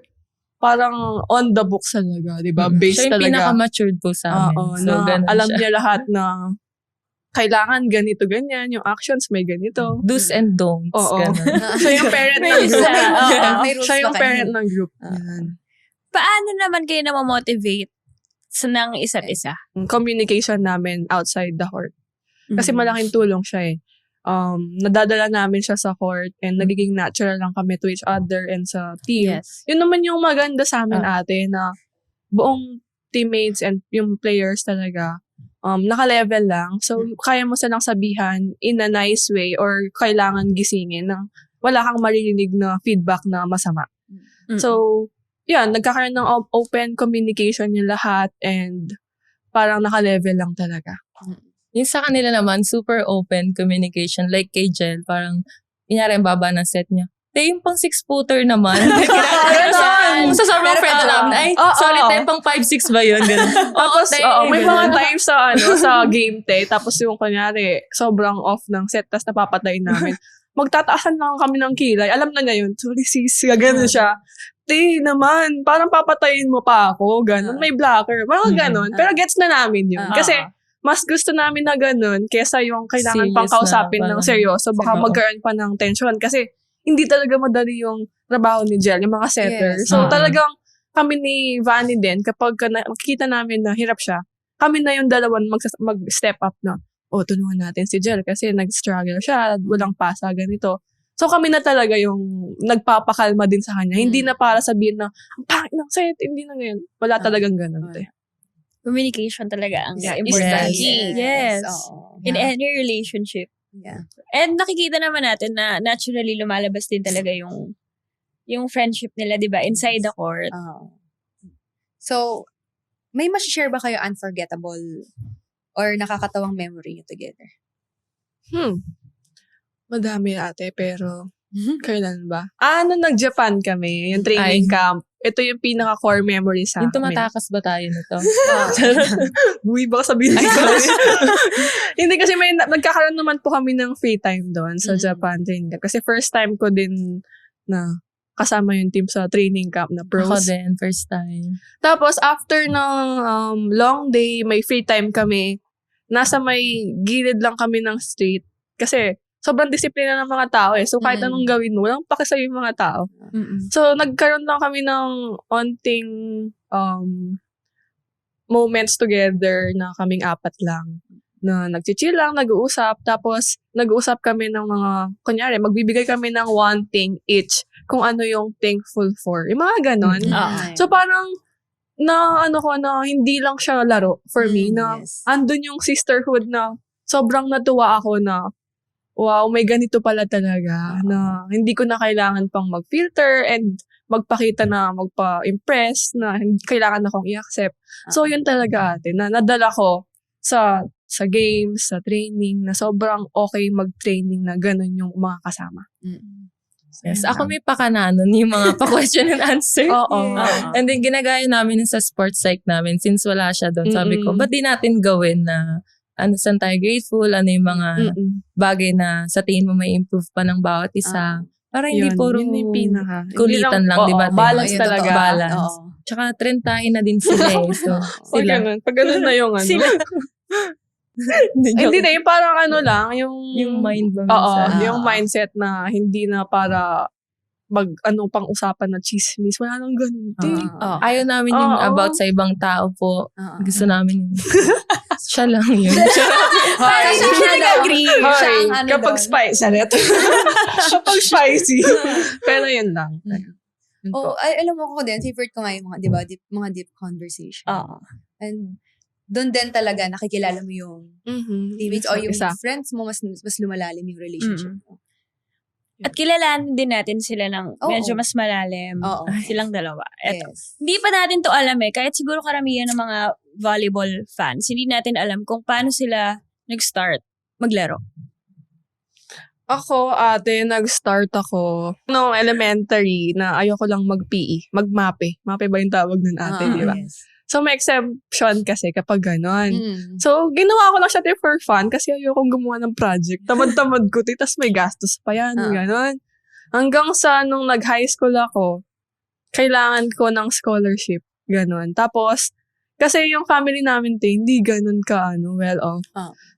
Speaker 2: parang on the books talaga, di ba? Based
Speaker 5: Siya yung
Speaker 2: talaga.
Speaker 5: pinaka-matured po sa amin.
Speaker 2: Oo,
Speaker 5: So,
Speaker 2: na
Speaker 5: ganun
Speaker 2: alam
Speaker 5: siya.
Speaker 2: niya lahat na kailangan ganito, ganyan. Yung actions may ganito.
Speaker 5: Do's and don'ts.
Speaker 2: Oo.
Speaker 5: Ganun.
Speaker 2: Siya yung parent ng
Speaker 1: May
Speaker 2: group.
Speaker 1: isa, oo.
Speaker 4: May rules
Speaker 2: Siya yung
Speaker 4: ba kayo?
Speaker 2: parent ng group. Yan.
Speaker 1: Paano naman kayo na-motivate sa ng isa't isa?
Speaker 2: Communication namin outside the court. Kasi
Speaker 1: Mhm.
Speaker 2: malaking tulong siya eh. Nadadala namin siya sa court and nagiging natural lang kami to each other and sa team.
Speaker 1: Yes.
Speaker 2: Yun naman yung maganda sa amin ate na buong teammates and yung players talaga naka-level lang. So, kaya mo silang sabihan in a nice way or kailangan gisingin na wala kang maririnig na feedback na masama. So, yan, nagkakaroon ng open communication yung lahat and parang naka-level lang talaga.
Speaker 5: Yung sa kanila naman, super open communication. Like kay Jel, parang, inyari ang baba ng set niya. Te, yung pang 6-footer naman. Sa sobrang friend namin, ay,
Speaker 2: Oo.
Speaker 5: sorry, te, pang 5'6 ba yun? Ganun.
Speaker 2: Tapos,
Speaker 5: te,
Speaker 2: may mga
Speaker 5: ganun.
Speaker 2: times sa, sa game te, tapos yung kunyari, sobrang off ng set, tapos napapatayin namin. Magtataasan lang kami ng kilay. Alam na niya yun. Sorry sis, gano'n siya. Te, naman, parang papatayin mo pa ako. Ganon, may blocker. Mga ganon. Pero gets na namin yun. Kasi, mas gusto namin na ganun kesa yung kailangan pang
Speaker 5: Serious
Speaker 2: kausapin
Speaker 5: na,
Speaker 2: ng
Speaker 5: parang-
Speaker 2: seryoso. Baka
Speaker 5: Oo.
Speaker 2: magkaroon pa ng tension. Kasi hindi talaga madali yung trabaho ni Jel, yung mga setter.
Speaker 4: Yes.
Speaker 2: So
Speaker 5: Oo.
Speaker 2: talagang kami ni Vanny din, kapag makikita namin na hirap siya, kami na yung dalawan mag-step up na, tulungan natin si Jel kasi nag-struggle siya, walang pasa, ganito. So kami na talaga yung nagpapakalma din sa kanya. Hindi na para sabihin na, ang pangit ng set, hindi na ngayon. Wala talagang ganun. te.
Speaker 1: Communication talaga ang
Speaker 2: Yeah,
Speaker 1: important.
Speaker 5: yes.
Speaker 1: Yes.
Speaker 4: Oo.
Speaker 1: In any relationship.
Speaker 4: Yeah.
Speaker 1: And nakikita naman natin na naturally lumalabas din talaga yung friendship nila, di ba? Inside the court.
Speaker 4: So, may share ba kayo unforgettable or nakakatawang memory niyo together?
Speaker 2: Madami ate, pero kailan ba? Nung nag-Japan kami, yung training
Speaker 5: Ay.
Speaker 2: camp. Ito yung pinaka-core memory sa
Speaker 5: Yung
Speaker 2: amin.
Speaker 5: tumatakas ba tayo nito?
Speaker 2: Uy, baka sabihin ko. Hindi kasi nagkakaroon naman po kami ng free time doon sa Japan training camp. Kasi first time ko din na kasama yung team sa training camp na pros.
Speaker 5: Ako din, first time.
Speaker 2: Tapos, after ng long day, may free time kami. Nasa may gilid lang kami ng street. Kasi, sobrang disiplina ng mga tao eh. So, kahit anong gawin mo, walang pakisayo yung mga tao. So, nagkaroon lang kami ng onting moments together na kaming apat lang. Na nagchichill lang, nag-uusap. Tapos, nag-uusap kami ng mga, kunyari, magbibigay kami ng one thing each kung ano yung thankful for. Yung mga ganon. So, parang, na hindi lang siya laro for me, na andun yung sisterhood na sobrang natuwa ako na, wow, may ganito pala talaga, na hindi ko na kailangan pang mag-filter and magpakita na magpa-impress, na kailangan akong i-accept. So, yun talaga ate, na nadala ko sa games, sa training, na sobrang okay mag-training na ganun yung mga kasama.
Speaker 5: Yes. Ako may pakananon yung mga pa-question and answer.
Speaker 2: Oo.
Speaker 5: And then, ginagaya namin sa sports psych namin since wala siya doon. Sabi ko, ba't di natin gawin na saan tayo grateful, ano yung mga bagay na sa tingin mo may improve pa ng bawat isa. Para hindi puro
Speaker 2: yun yung pinaka.
Speaker 5: kulitan
Speaker 2: Hindi
Speaker 5: lang, di ba?
Speaker 2: Balance
Speaker 4: Ayun,
Speaker 2: talaga.
Speaker 4: totoo.
Speaker 5: Balance.
Speaker 4: Oo.
Speaker 5: Tsaka trentahin na din sila eh. So,
Speaker 2: Pag
Speaker 5: sila.
Speaker 2: ganun, pag ganun na yung ano. Hindi na, yung parang ano lang, yung
Speaker 5: Yung mind ba
Speaker 2: Oo,
Speaker 5: minsan?
Speaker 2: yung mindset na hindi na para pang usapan na chismis. Wala nang ganun.
Speaker 4: Oo.
Speaker 5: Ayaw namin yung
Speaker 2: Oo.
Speaker 5: about sa ibang tao po.
Speaker 4: Oo.
Speaker 5: Gusto namin yun. Siya lang yun.
Speaker 3: Parang siya nag-agree. Siya ang ano
Speaker 2: Kapag
Speaker 3: doon.
Speaker 2: spicy. Kapag spicy. Pero yun lang.
Speaker 4: Oh, alam mo ko din, favorite ko nga yung mga, di ba, mga deep conversation.
Speaker 1: Oo.
Speaker 4: And doon din talaga nakikilala mo yung teammates o yung
Speaker 2: Isa.
Speaker 4: friends mo, mas lumalalim yung relationship mo.
Speaker 1: At kilalanin din natin sila ng
Speaker 4: Oo.
Speaker 1: medyo mas malalim.
Speaker 4: Oo.
Speaker 1: Silang dalawa. Eto.
Speaker 4: Yes.
Speaker 1: Hindi pa natin to alam kahit siguro karamihan ng mga volleyball fans, hindi natin alam kung paano sila nag-start maglaro.
Speaker 2: Ako, nag-start ako nung elementary na ayoko lang mag-PE. Mag-MAPE. MAPE ba yung tawag nun ate, di ba?
Speaker 4: Yes.
Speaker 2: So, may exemption kasi kapag ganon.
Speaker 4: Mm.
Speaker 2: So, ginawa ko lang siya for fun kasi ayokong gumawa ng project. Tamad-tamad ko, tas may gastos pa yan, ganon. Hanggang sa nung nag-high school ako, kailangan ko ng scholarship, ganon. Tapos, kasi yung family namin, hindi ganon ka, well off.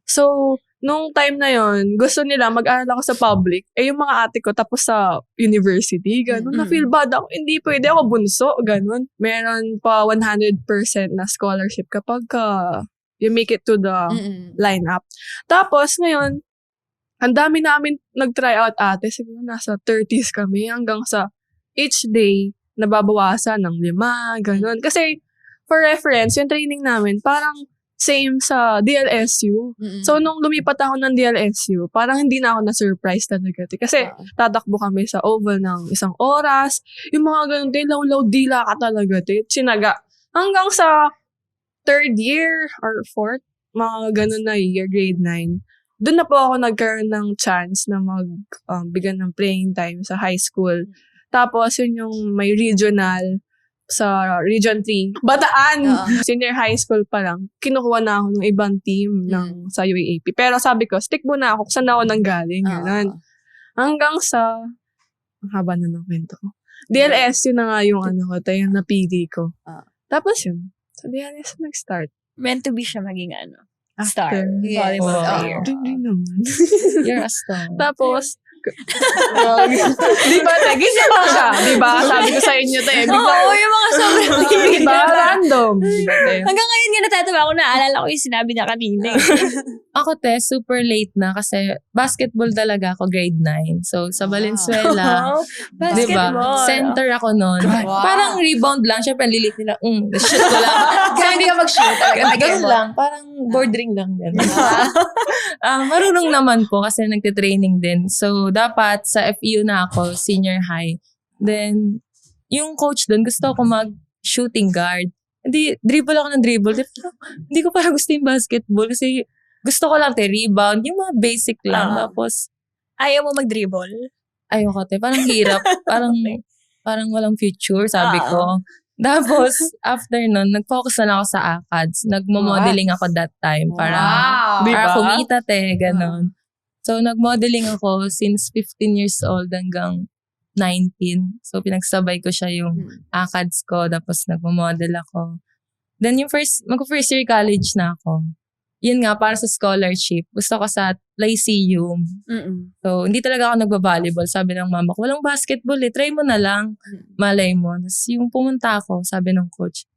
Speaker 2: So, nung time na yon gusto nila mag-aral ako sa public. Yung mga ate ko tapos sa university, ganon. Na-feel bad ako. Hindi pwede ako bunso, ganon. Meron pa 100% na scholarship kapag you make it to the lineup. Tapos, ngayon, ang dami namin nag-try out ate. Siguro nasa 30s kami hanggang sa each day, nababawasan ng 5, ganon. Kasi, for reference, yung training namin, parang same sa DLSU. So, nung lumipat ako ng DLSU, parang hindi na ako na-surprise talaga. Kasi, tatakbo kami sa oval ng 1 oras. Yung mga ganun, law-law, dila ka talaga. Sinaga. Hanggang sa 3rd year or 4th, mga ganun na year, grade 9. Doon na po ako nagkaroon ng chance na bigyan ng playing time sa high school. Tapos, yun yung may regional sa Region 3. Bataan! Senior high school pa lang, kinukuha na ako ng ibang team sa UAAP. Pero sabi ko, stick muna ako kung saan ako nanggaling. Ganun. Hanggang sa, ang haba na ng kwento ko. DLS, yun na nga yung yung napili ko. Tapos yun, sa DLS nag-start.
Speaker 1: Meant to be siya maging star.
Speaker 4: Yes.
Speaker 1: Volleyball
Speaker 4: Oo.
Speaker 1: player.
Speaker 2: Hindi naman.
Speaker 5: You're a star.
Speaker 2: Tapos, di ba, gising pa siya. Di ba? Sabi ko sa inyo,
Speaker 1: Oo, yung mga sobrang
Speaker 2: Di ba? Random. Di ba,
Speaker 1: Hanggang ngayon nga natatawa ko, naalala ko yung sinabi niya kanina.
Speaker 5: Ako, super late na kasi basketball talaga ako grade 9. So, sa Valenzuela,
Speaker 1: Basketball.
Speaker 5: center ako noon.
Speaker 4: Wow.
Speaker 5: Parang rebound lang. Siyempre, lilit nila, shoot ko lang.
Speaker 4: Kaya hindi ka mag-shoot.
Speaker 5: Ganun lang. Parang bordering lang. Marunong naman po kasi nagtitraining din. So, dapat sa FEU na ako, senior high. Then, yung coach doon, gusto ko mag-shooting guard. Hindi, dribble ako ng dribble. Hindi ko parang gusto yung basketball kasi gusto ko lang rebound. Yung mga basic lang. Tapos,
Speaker 1: Ayaw mo mag-dribble?
Speaker 5: ayoko parang hirap. parang walang future, sabi ko. Tapos, after nun, nag-focus na lang ako sa ACADS. Nagmo-modeling ako that time para
Speaker 2: Diba?
Speaker 5: kumita ganon. So, nag-modeling ako since 15 years old hanggang 19. So, pinagsabay ko siya yung ACADS ko. Tapos, nagmo-model ako. Then, mag-first year college na ako. Yun nga, para sa scholarship. Gusto ko sa Lyceum. So, hindi talaga ako nagba-volleyball. Sabi ng mama ko, walang basketball Try mo na lang. Malay mo. Tapos, yung pumunta ako, sabi ng coach,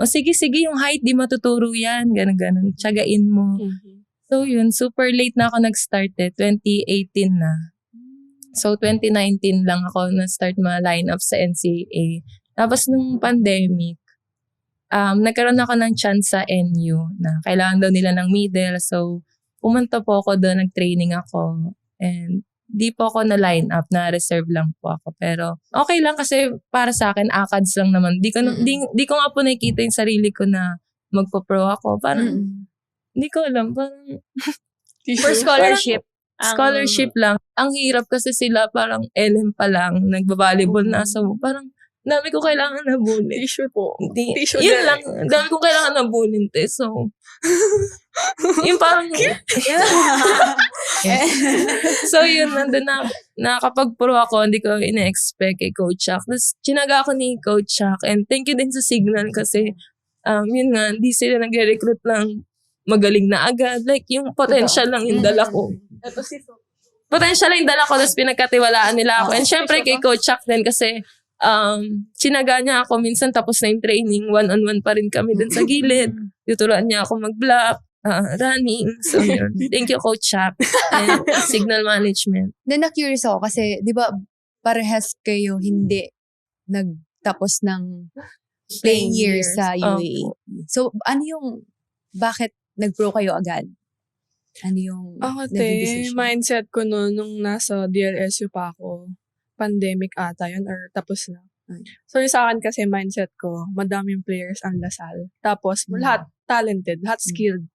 Speaker 5: sige, yung height, di matuturo yan. Ganon. Tsagain mo. So, yun, super late na ako nag-start 2018 na. So, 2019 lang ako na-start line up sa NCAA. Tapos, nung pandemic, nagkaroon ako ng chance sa NU na kailangan daw nila ng middle. So, pumunta po ako doon, nag-training ako. And, di po ako na-line up, na-reserve lang po ako. Pero, okay lang kasi para sa akin, ACADS lang naman. Di ko nga po nakikita yung sarili ko na magpo-pro ako. Parang, hindi ko alam. Parang,
Speaker 1: For scholarship.
Speaker 5: scholarship lang. Ang hirap kasi sila parang LM pa lang, nagbabalibol na. So, parang, dami ko kailangan na bulin.
Speaker 2: Tissue po.
Speaker 5: Hindi.
Speaker 2: Tissue
Speaker 5: Yun
Speaker 2: din.
Speaker 5: lang. Dami ko kailangan na bulin, So, yung parang, so yun, nandun na, nakapag-pro ako, hindi ko ina-expect kay Coach Chuck. Tapos, chinaga ako ni Coach Chuck. And thank you din sa Signal kasi, yun nga, hindi sila nagre-recruit lang magaling na agad. Like, yung potential lang yung dala ko.
Speaker 2: Ito si
Speaker 5: potential yung dala ko, tapos pinagkatiwalaan nila ako. And syempre kay Coach Chuck din kasi sinaga niya ako minsan tapos na yung training, one-on-one pa rin kami dun sa gilid. Tuturuan niya ako mag-block, running. So yun. Thank you, Coach Chuck. And signal management.
Speaker 4: Then na-curious ako kasi, di ba, parehas kayo hindi nagtapos ng playing years sa UAE. So, bakit nag-pro kayo agad? Ano yung
Speaker 2: Ako,
Speaker 4: naging decision?
Speaker 2: mindset ko nung nasa DLSU pa ako, pandemic ata yun, or tapos na. So, yung sa akin kasi mindset ko, madaming players ang Lasal. Tapos, lahat talented, lahat skilled.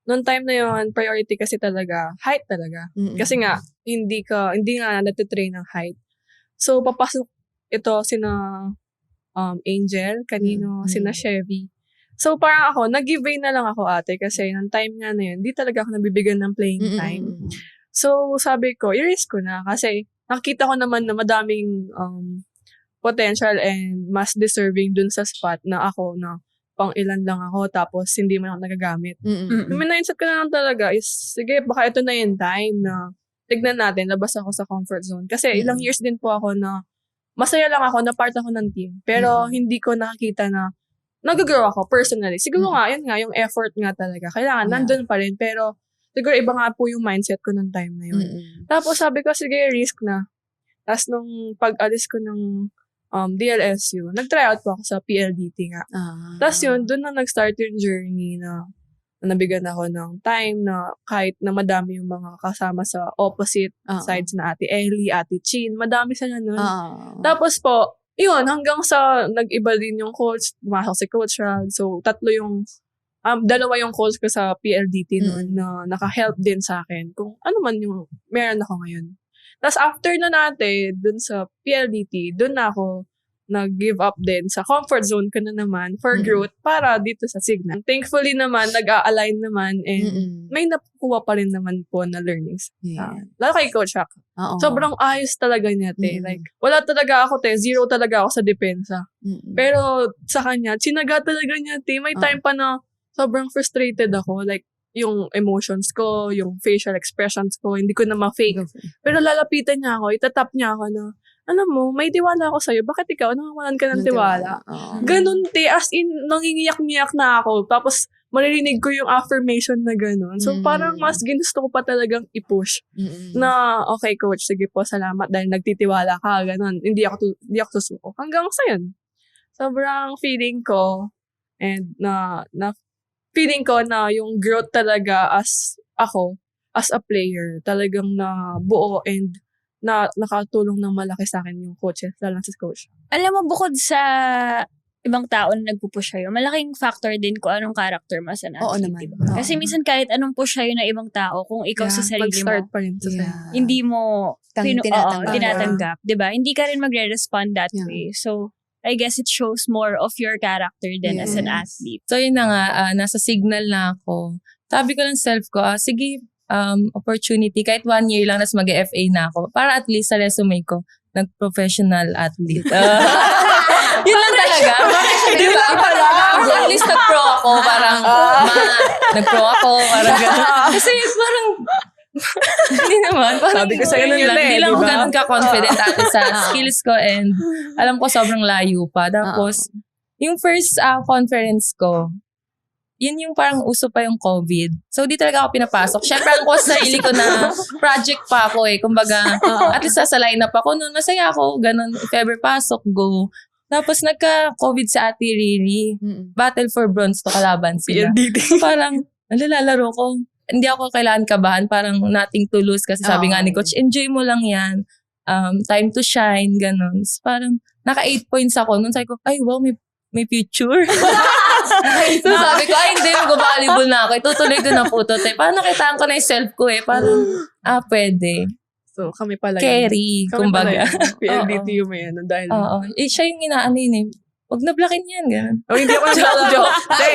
Speaker 2: Noong time na yun, priority kasi talaga, height talaga. Kasi nga, hindi nga natitrain ng height. So, papasok ito sina Angel, kanino, sina Chevy. So, parang ako, nag-give na lang ako ate kasi nung time nga na yun, di talaga ako nabibigyan ng playing time. So, sabi ko, i-risk ko na kasi nakita ko naman na madaming potential and mas deserving dun sa spot na ako na pang ilan lang ako tapos hindi man ako nagagamit. Yung mindset ko na lang talaga is, sige, baka ito na yung time na tignan natin, labas ako sa comfort zone. Kasi ilang years din po ako na masaya lang ako na part ako ng team. Pero hindi ko nakikita na nag-grow ako personally. Siguro nga, yun nga, yung effort nga talaga. Kailangan, nandun pa rin. Pero siguro iba nga po yung mindset ko nung time na yun. Tapos sabi ko, sige, risk na. Tapos nung pag-alis ko ng DLSU, nag-tryout po ako sa PLDT nga. Tapos yun, dun na nag-start yung journey na nabigyan ako ng time na kahit na madami yung mga kasama sa opposite sides na Ate Ellie, Ate Chin, madami sila nun. Tapos po, yun, hanggang sa nag-iba din yung coach, pumasok si Coach Rag. So, dalawa yung coach ko sa PLDT noon na naka-help din sa akin kung ano man yung meron ako ngayon. Tapos after na natin, dun sa PLDT, dun na ako nag-give up din sa comfort zone ko na naman for growth para dito sa Signal. Thankfully naman, nag-a-align naman and may nakukuha pa rin naman po na learnings. Lalo kay Coach Chuck. Sobrang ayos talaga niya, te. Like, wala talaga ako, te. Zero talaga ako sa depensa. Pero sa kanya, tsinaga talaga niya, te. May time pa na sobrang frustrated ako. Like, yung emotions ko, yung facial expressions ko, hindi ko na ma-fake. Pero lalapitan niya ako, itatap niya ako na, alam mo, may tiwala ako sa'yo. Bakit ikaw? Nangangalan ka ng tiwala? Ganun, te. As in, nangingiyak-ngiyak na ako. Tapos, maririnig ko yung affirmation na ganun. So, parang mas ginusto ko pa talagang i-push. Na, okay, coach, sige po, salamat dahil nagtitiwala ka, ganun. Hindi ako susuko. Hanggang sa yun. Sobrang feeling ko, and feeling ko na yung growth talaga as a player, talagang na buo and na nakatulong ng malaki sa akin yung coaches, lalo na si coach.
Speaker 1: Alam mo, bukod sa ibang tao na nagpupush sa'yo, malaking factor din kung anong character mo as an athlete.
Speaker 4: Oo naman.
Speaker 1: Diba? Kasi minsan kahit anong push sa'yo ng ibang tao, kung ikaw sa sarili
Speaker 2: Mag-start
Speaker 1: mo,
Speaker 2: pa rin sa
Speaker 1: hindi mo tinatanggap. Diba? Hindi ka rin magre-respond that way. So, I guess it shows more of your character than as an athlete.
Speaker 5: So yun na nga, nasa Signal na ako. Sabi ko ng self ko, sige, opportunity, kahit 1 year lang, nas mag-FA na ako. Para at least sa resume ko, nag-professional athlete. Yun lang talaga. Yun lang talaga. At least nag-pro ako, parang, nag-pro ako, parang gano'n. Kasi parang, hindi naman. Parang,
Speaker 2: sabi ko sa'yo
Speaker 5: yun
Speaker 2: yun
Speaker 5: lang. Hindi lang
Speaker 2: diba?
Speaker 5: ganun ka-confident ate sa skills ko and alam ko sobrang layo pa. Tapos, yung first conference ko, yun yung parang uso pa yung COVID. So, di talaga ako pinapasok. Siyempre, ang ko sa sarili ko na project pa ako eh. Kumbaga, at least sa line up ako noon. Masaya ako. Ganun. If ever pasok, go. Tapos, nagka-COVID sa Ate Riri. Battle for bronze to kalaban sila. So, parang, lalaro ko. Hindi ako kailangan kabahan. Parang nothing to lose. Kasi sabi nga ni Coach, enjoy mo lang yan. Time to shine. Ganun. So, parang, naka 8 points ako. Noon sabi ko, ay wow, may future. So sabi ko, ay hindi, mag-volleyball na ako. Itutuloy ko na po ito. Parang nakitaan ko na yung self ko eh. Parang, pwede.
Speaker 2: So, kami pala
Speaker 5: Carry, kumbaga.
Speaker 2: PLDT yung may ano, dahil...
Speaker 5: Oo. Siya yung inaano yun eh. Huwag na-blockin yan, gano'n.
Speaker 2: Hindi ako naglalaro.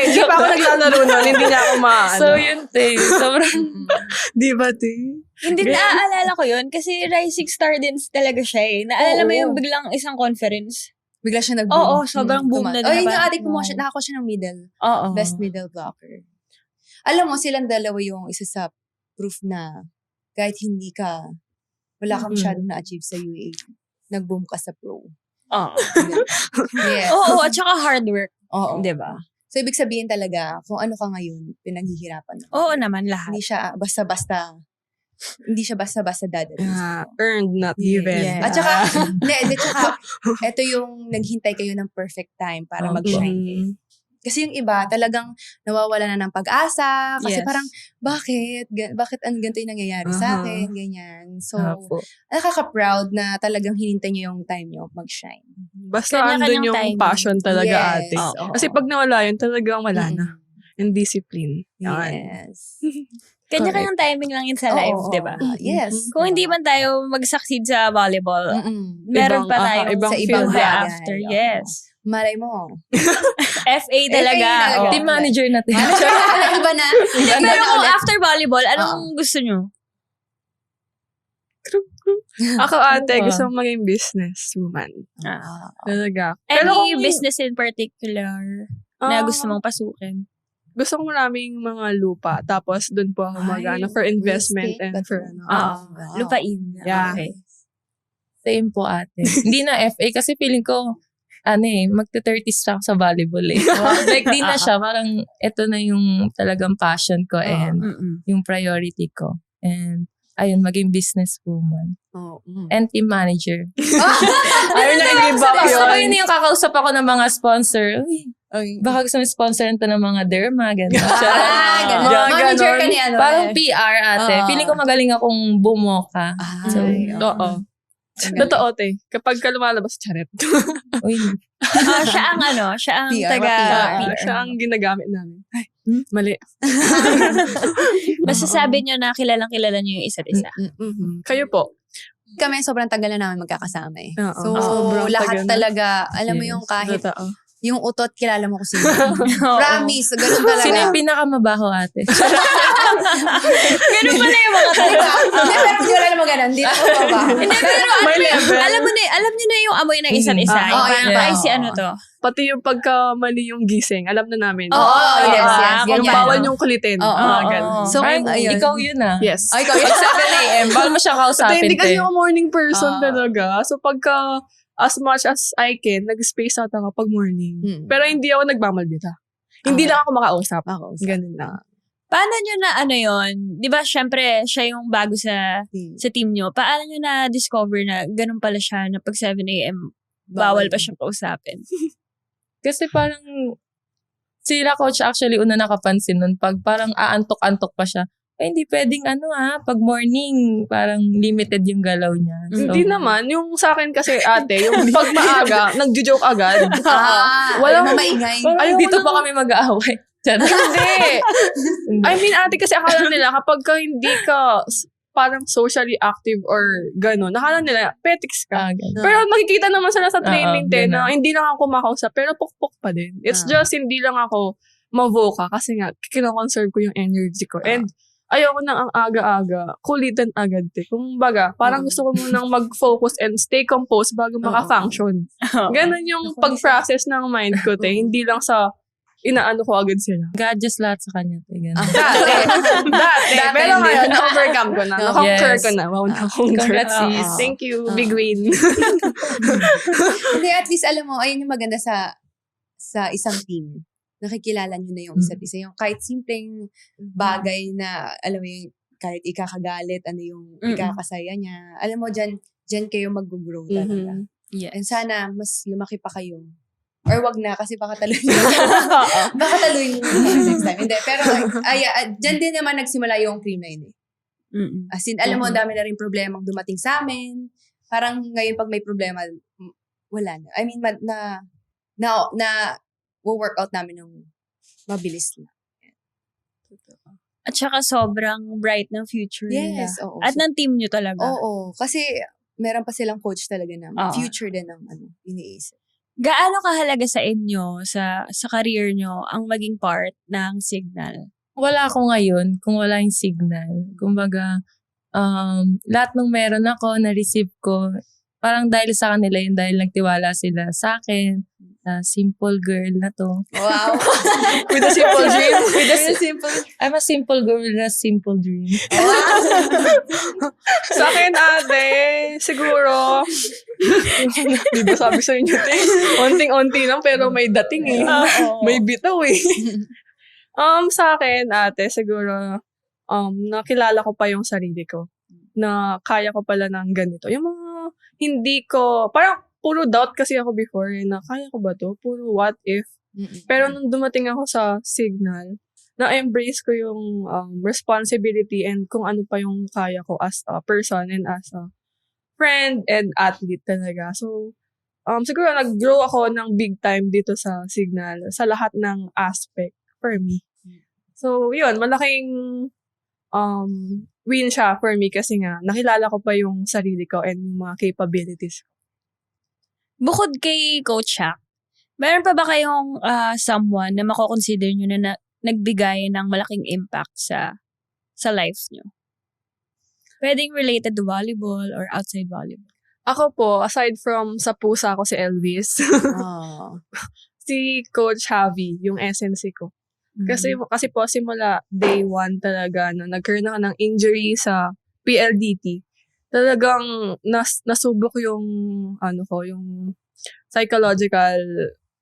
Speaker 2: Hindi pa ako naglalaro nun. Hindi niya ako maano.
Speaker 5: So yun, te. Sobrang...
Speaker 2: Di ba, te?
Speaker 1: Hindi, naaalala ko yun kasi Rising Star din talaga siya eh. Naalala mo yung biglang isang conference?
Speaker 4: Bigla siya nag-boom.
Speaker 1: Oo, sobrang boom na
Speaker 4: yun
Speaker 1: naman.
Speaker 4: yung ate ko mo, nakakuha siya ng middle.
Speaker 1: Oo.
Speaker 4: Best middle blocker. Alam mo, silang dalawa yung isa sa proof na kahit hindi ka Wala kang masyadong na-achieve sa UAP. Nag-boom ka sa pro.
Speaker 2: Oo.
Speaker 4: Yes.
Speaker 1: Oo, at saka hard work.
Speaker 4: Oo.
Speaker 1: Diba?
Speaker 4: So, ibig sabihin talaga, kung ano ka ngayon, pinaghihirapan mo.
Speaker 1: Oo naman, lahat.
Speaker 4: Hindi siya basta-basta dadating.
Speaker 2: Earned, not given.
Speaker 1: Yeah.
Speaker 4: At saka, ito yung naghintay kayo ng perfect time para mag-shine. Kasi yung iba, talagang nawawala na ng pag-asa. Kasi
Speaker 1: Yes.
Speaker 4: parang, bakit ang ganito yung nangyayari sa akin? Ganyan. So,
Speaker 5: Opo.
Speaker 4: nakaka-proud na talagang hinintay nyo yung time nyo mag-shine.
Speaker 2: Basta
Speaker 1: Kanya-kanyang
Speaker 2: andun yung
Speaker 1: timing.
Speaker 2: passion talaga,
Speaker 4: Yes.
Speaker 2: ate.
Speaker 4: Oo.
Speaker 2: Kasi pag nawala yun, talagang wala na.
Speaker 4: Mm.
Speaker 2: And discipline. Yan.
Speaker 4: Yes.
Speaker 1: Kanya-kanyang timing lang yun sa life,
Speaker 4: Oo,
Speaker 1: diba?
Speaker 4: Yes.
Speaker 1: Kung hindi man tayo mag-succeed sa volleyball,
Speaker 4: Mm-mm.
Speaker 1: meron pa
Speaker 2: Ibang-
Speaker 1: tayong
Speaker 2: ibang
Speaker 1: sa
Speaker 2: field
Speaker 1: ibang
Speaker 4: bagay.
Speaker 1: after.
Speaker 4: Oo.
Speaker 1: Yes.
Speaker 4: Malay mo.
Speaker 1: FA talaga.
Speaker 4: talaga.
Speaker 1: Oo.
Speaker 5: Team manager natin.
Speaker 4: Manager na, iba na.
Speaker 1: Pero kung
Speaker 4: ulit.
Speaker 1: after volleyball, anong gusto nyo?
Speaker 2: Ako, ate,
Speaker 5: Oo.
Speaker 2: gusto kong maging businesswoman. Talaga.
Speaker 1: Any
Speaker 2: kung-
Speaker 1: business in particular na gusto mong pasukin?
Speaker 2: Gusto ko maraming mga lupa. Tapos, doon po ako mag-ano for investment and for ano.
Speaker 1: Lupain.
Speaker 2: Yeah.
Speaker 1: Okay.
Speaker 5: Same po ate. Hindi na FA kasi feeling ko, magte-30s pa ako sa volleyball eh. Like, di na siya. Parang, ito na yung talagang passion ko and yung priority ko. And, ayun, maging businesswoman.
Speaker 4: Oh,
Speaker 5: And team manager.
Speaker 2: Ayun na, give up
Speaker 5: Gusto ko
Speaker 2: yun.
Speaker 5: yun yung kakausap ako ng mga sponsor. Uy, baka gusto mo sponsoran to ng mga derma, gano'n.
Speaker 4: ganun.
Speaker 2: Mga
Speaker 4: Manager
Speaker 2: ganon.
Speaker 4: ka ni ano.
Speaker 5: Parang PR ate.
Speaker 4: Oo.
Speaker 5: Feeling ko magaling akong bumoka. So,
Speaker 2: Oo. Totoo, te. Kapag ka lumalabas, charet.
Speaker 5: uy,
Speaker 1: Siya ang
Speaker 4: PR,
Speaker 1: taga
Speaker 4: PR.
Speaker 2: Siya ang ginagamit namin. Ay, mali.
Speaker 1: Masasabi nyo na kilalang-kilala nyo yung isa't isa.
Speaker 2: Kayo po.
Speaker 4: Kami, sobrang tagal na namin magkakasama eh.
Speaker 2: Oo.
Speaker 4: So,
Speaker 2: Sobrang
Speaker 4: lahat
Speaker 2: tagal na.
Speaker 4: talaga, alam mo
Speaker 5: Yes.
Speaker 4: yung kahit,
Speaker 2: Totoo.
Speaker 4: yung utot, kilala mo kung sino. Promise, ganun talaga.
Speaker 5: sino yung pinakamabaho ate?
Speaker 1: Ganun pala yung mga tayo.
Speaker 4: Hindi, pero hindi wala naman ganun. Hindi ako ba?
Speaker 1: Hindi, pero
Speaker 2: May level.
Speaker 1: alam nyo na yung amoy ng isa't isa.
Speaker 2: Oo,
Speaker 1: Yung parang,
Speaker 4: yan.
Speaker 1: ay, si ano to?
Speaker 2: Pati yung pagkamali yung gising, alam na namin.
Speaker 4: Oo, yes, yes.
Speaker 2: Yung
Speaker 4: Ganyan.
Speaker 2: bawal yung kulitin.
Speaker 4: Oo,
Speaker 2: Mga
Speaker 1: oo.
Speaker 2: ganun.
Speaker 4: So,
Speaker 5: Ay,
Speaker 4: ayun.
Speaker 5: ikaw yun ah.
Speaker 2: Yes.
Speaker 4: Ay, ikaw yun.
Speaker 5: Pag 7 a.m., bawal mo siyang
Speaker 2: Pati
Speaker 5: kausapin.
Speaker 2: hindi kasi
Speaker 5: te.
Speaker 2: ako morning person
Speaker 4: Oo.
Speaker 2: talaga. So pagka, as much as I can, nag-space out ako pag morning. Pero hindi ako nagmamaldita. Hindi lang ako makausap. Ganun lang.
Speaker 1: Paano nyo na ano yon? Di ba, syempre, siya yung bago sa team nyo. Paano nyo na-discover na ganun pala siya na pag 7 a.m. bawal pa siyang kausapin?
Speaker 5: Kasi parang, sila coach actually una nakapansin nun. Pag parang aantok-antok pa siya, ay hindi pwedeng pag morning, parang limited yung galaw niya. So,
Speaker 2: Hindi naman. Yung sa akin kasi ate, yung pag maaga, nagjo-joke agad.
Speaker 4: Walang maingay.
Speaker 5: parang
Speaker 2: Ayoko
Speaker 5: dito
Speaker 2: na-
Speaker 5: pa kami mag-aaway.
Speaker 2: Hindi. I mean, ate, kasi akala nila kapag ka hindi ka parang socially active or gano'n, nakala nila, petics ka.
Speaker 5: Ganun.
Speaker 2: Pero makikita naman sila sa training din
Speaker 5: ganun.
Speaker 2: na hindi lang ako makausap, pero pukpok pa din. It's just hindi lang ako mavoka kasi nga, kinoconserve ko yung energy ko. And ayoko nang ang aga-aga, kulitan agad. Kung baga, parang gusto ko munang mag-focus and stay composed bago maka-function. Ganon yung pag-process ng mind ko, te. Hindi lang sa inaano ko agad sila.
Speaker 5: God-just lahat sa kanya. Ganun.
Speaker 2: Dati. Pero
Speaker 5: hindi.
Speaker 2: ngayon, na-overcome ko na. Na-conquer
Speaker 5: Yes.
Speaker 2: ko na. Wow, na-conquer.
Speaker 5: Congrats, sis.
Speaker 2: Thank you, Big Win.
Speaker 4: Hindi, at least alam mo, ayun yung maganda sa isang team. Nakikilala nyo na yung isa't isa. Yung kahit simpleng bagay na, alam mo yung, kahit ikakagalit, ano yung ikakasaya niya. Alam mo, dyan kayo mag-grow talaga.
Speaker 1: Yes.
Speaker 4: And sana, mas lumaki pa kayo. Or wag na, kasi baka taluin nyo. Baka taluin nyo next time. Hindi, pero, dyan din naman nagsimula yung cream line eh. As in, alam mo, dami na rin problemang dumating sa amin. Parang ngayon, pag may problema, wala na. I mean, work out namin ng mabilis na.
Speaker 1: At saka sobrang bright ng future nila.
Speaker 4: Yes, oo.
Speaker 1: At ng team nyo talaga.
Speaker 4: Oo. Kasi, meron pa silang coach talaga na
Speaker 1: Oo.
Speaker 4: future din ng iniisip.
Speaker 1: Gaano kahalaga sa inyo, sa career nyo, ang maging part ng Signal?
Speaker 5: Wala ako ngayon kung wala yung signal. Kumbaga, lahat ng meron ako, na-receive ko, parang dahil sa kanila yun, dahil nagtiwala sila sa akin. simple girl na to.
Speaker 4: Wow.
Speaker 2: With a simple dream.
Speaker 5: I'm a simple girl na simple dream.
Speaker 2: Sa akin, ate, siguro, di ba sabi sa inyo, onting-onti lang, pero may dating eh. May bitaw eh. Sa akin, ate, siguro, nakilala ko pa yung sarili ko na kaya ko pala ng ganito. Yung mga hindi ko, parang puro doubt kasi ako before na kaya ko ba to? Puro what if? Pero nung dumating ako sa Signal, na-embrace ko yung responsibility and kung ano pa yung kaya ko as a person and as a friend and athlete talaga. So, siguro nag-grow ako ng big time dito sa Signal sa lahat ng aspect for me. So, yun, malaking win siya for me kasi nga nakilala ko pa yung sarili ko and yung mga capabilities ko.
Speaker 1: Bukod kay Coach Shaq, meron pa ba kayong someone na mako-consider nyo na nagbigay ng malaking impact sa life nyo? Pwedeng related to volleyball or outside volleyball.
Speaker 2: Ako po, aside from sa pusa ko si Elvis, si Coach Javi, yung SNC ko. Kasi po simula day 1 talaga na nagkaroon ako ng injury sa PLDT. Talagang nasubok yung yung psychological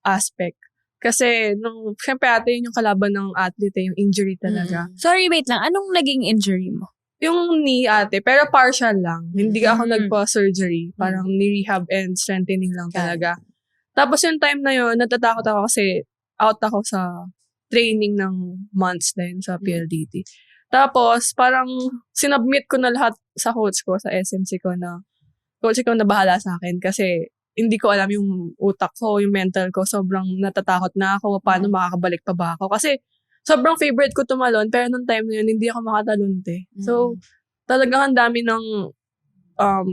Speaker 2: aspect. Kasi syempre ate yun yung kalaban ng athlete, yung injury talaga.
Speaker 1: Sorry, wait lang. Anong naging injury mo?
Speaker 2: Yung knee ate, pero partial lang. Hindi ako nagpa-surgery. Parang ni-rehab and strengthening lang talaga. Tapos yung time na yun, natatakot ako kasi out ako sa training ng months din sa PLDT. Tapos, parang sinubmit ko na lahat sa coach ko, sa SMC ko na, coach ko na bahala sa akin kasi hindi ko alam yung utak ko, yung mental ko. Sobrang natatakot na ako, paano makakabalik pa ba ako. Kasi, sobrang favorite ko tumalon, pero nung time na yun, hindi ako makatalunte. So, talagang ang dami ng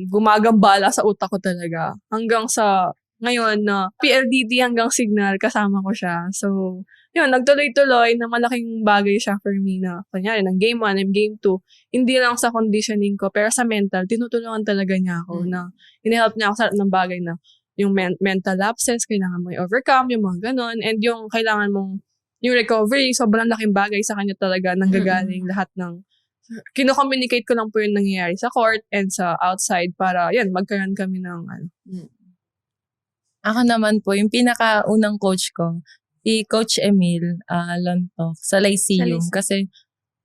Speaker 2: gumagambala sa utak ko talaga. Hanggang sa, ngayon na PLDT hanggang Signal, kasama ko siya. So, yun, nagtuloy-tuloy na malaking bagay siya for me na, kunyari, ng game 1 and game 2, hindi lang sa conditioning ko, pero sa mental, tinutulungan talaga niya ako na, inihelp niya ako sa ng bagay na, yung mental lapses, kailangan mo i-overcome, yung mga ganon, and yung kailangan mong, yung recovery, sobrang laking bagay sa kanya talaga, nanggagaling lahat ng, kino-communicate ko lang po yung nangyayari sa court and sa outside para, yan, magkaroon kami ng,
Speaker 5: Ako naman po, yung pinakaunang coach ko, si Coach Emil Lontok sa Lyceum. Kasi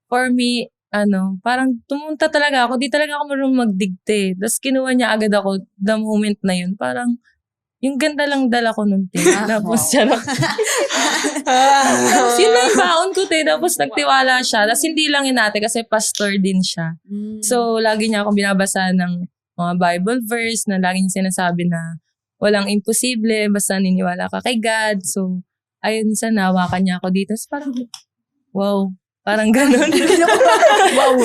Speaker 5: for me, parang tumunta talaga ako. Di talaga ako marunong magdigte. Tapos kinuha niya agad ako the moment na yun. Parang yung ganda lang dala ko nun, te. Tapos charot. Tapos yun lang yung baon ko, te. Tapos nagtiwala siya. Tapos hindi lang yun natin kasi pastor din siya. So, lagi niya akong binabasa ng mga Bible verse na lagi niya sinasabi na walang imposible, basta niniwala ka kay God. So, ayun, minsan nawakan niya ako dito. So, parang, wow. Parang ganun.
Speaker 4: Wow.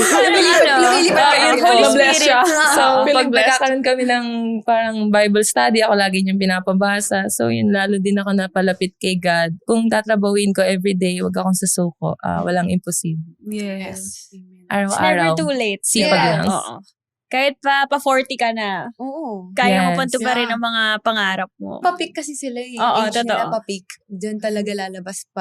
Speaker 2: Bless siya.
Speaker 5: So,
Speaker 2: Feeling
Speaker 5: pag
Speaker 2: blessed.
Speaker 5: nagkakaroon kami ng parang Bible study, ako lagi niyang pinapabasa. So, yun, lalo din ako napalapit kay God. Kung tatrabawin ko everyday, wag akong susuko. Walang imposible.
Speaker 1: Yes. It's
Speaker 5: Araw-araw.
Speaker 1: never too late.
Speaker 5: Sipag lang.
Speaker 1: Oo. Kahit pa 40 ka na,
Speaker 4: Oo.
Speaker 1: kaya mo
Speaker 5: Yes.
Speaker 1: pantuparin ang mga pangarap mo.
Speaker 4: Papik kasi sila eh.
Speaker 1: Oo,
Speaker 4: Age nila
Speaker 1: totoo.
Speaker 4: papik. Diyan talaga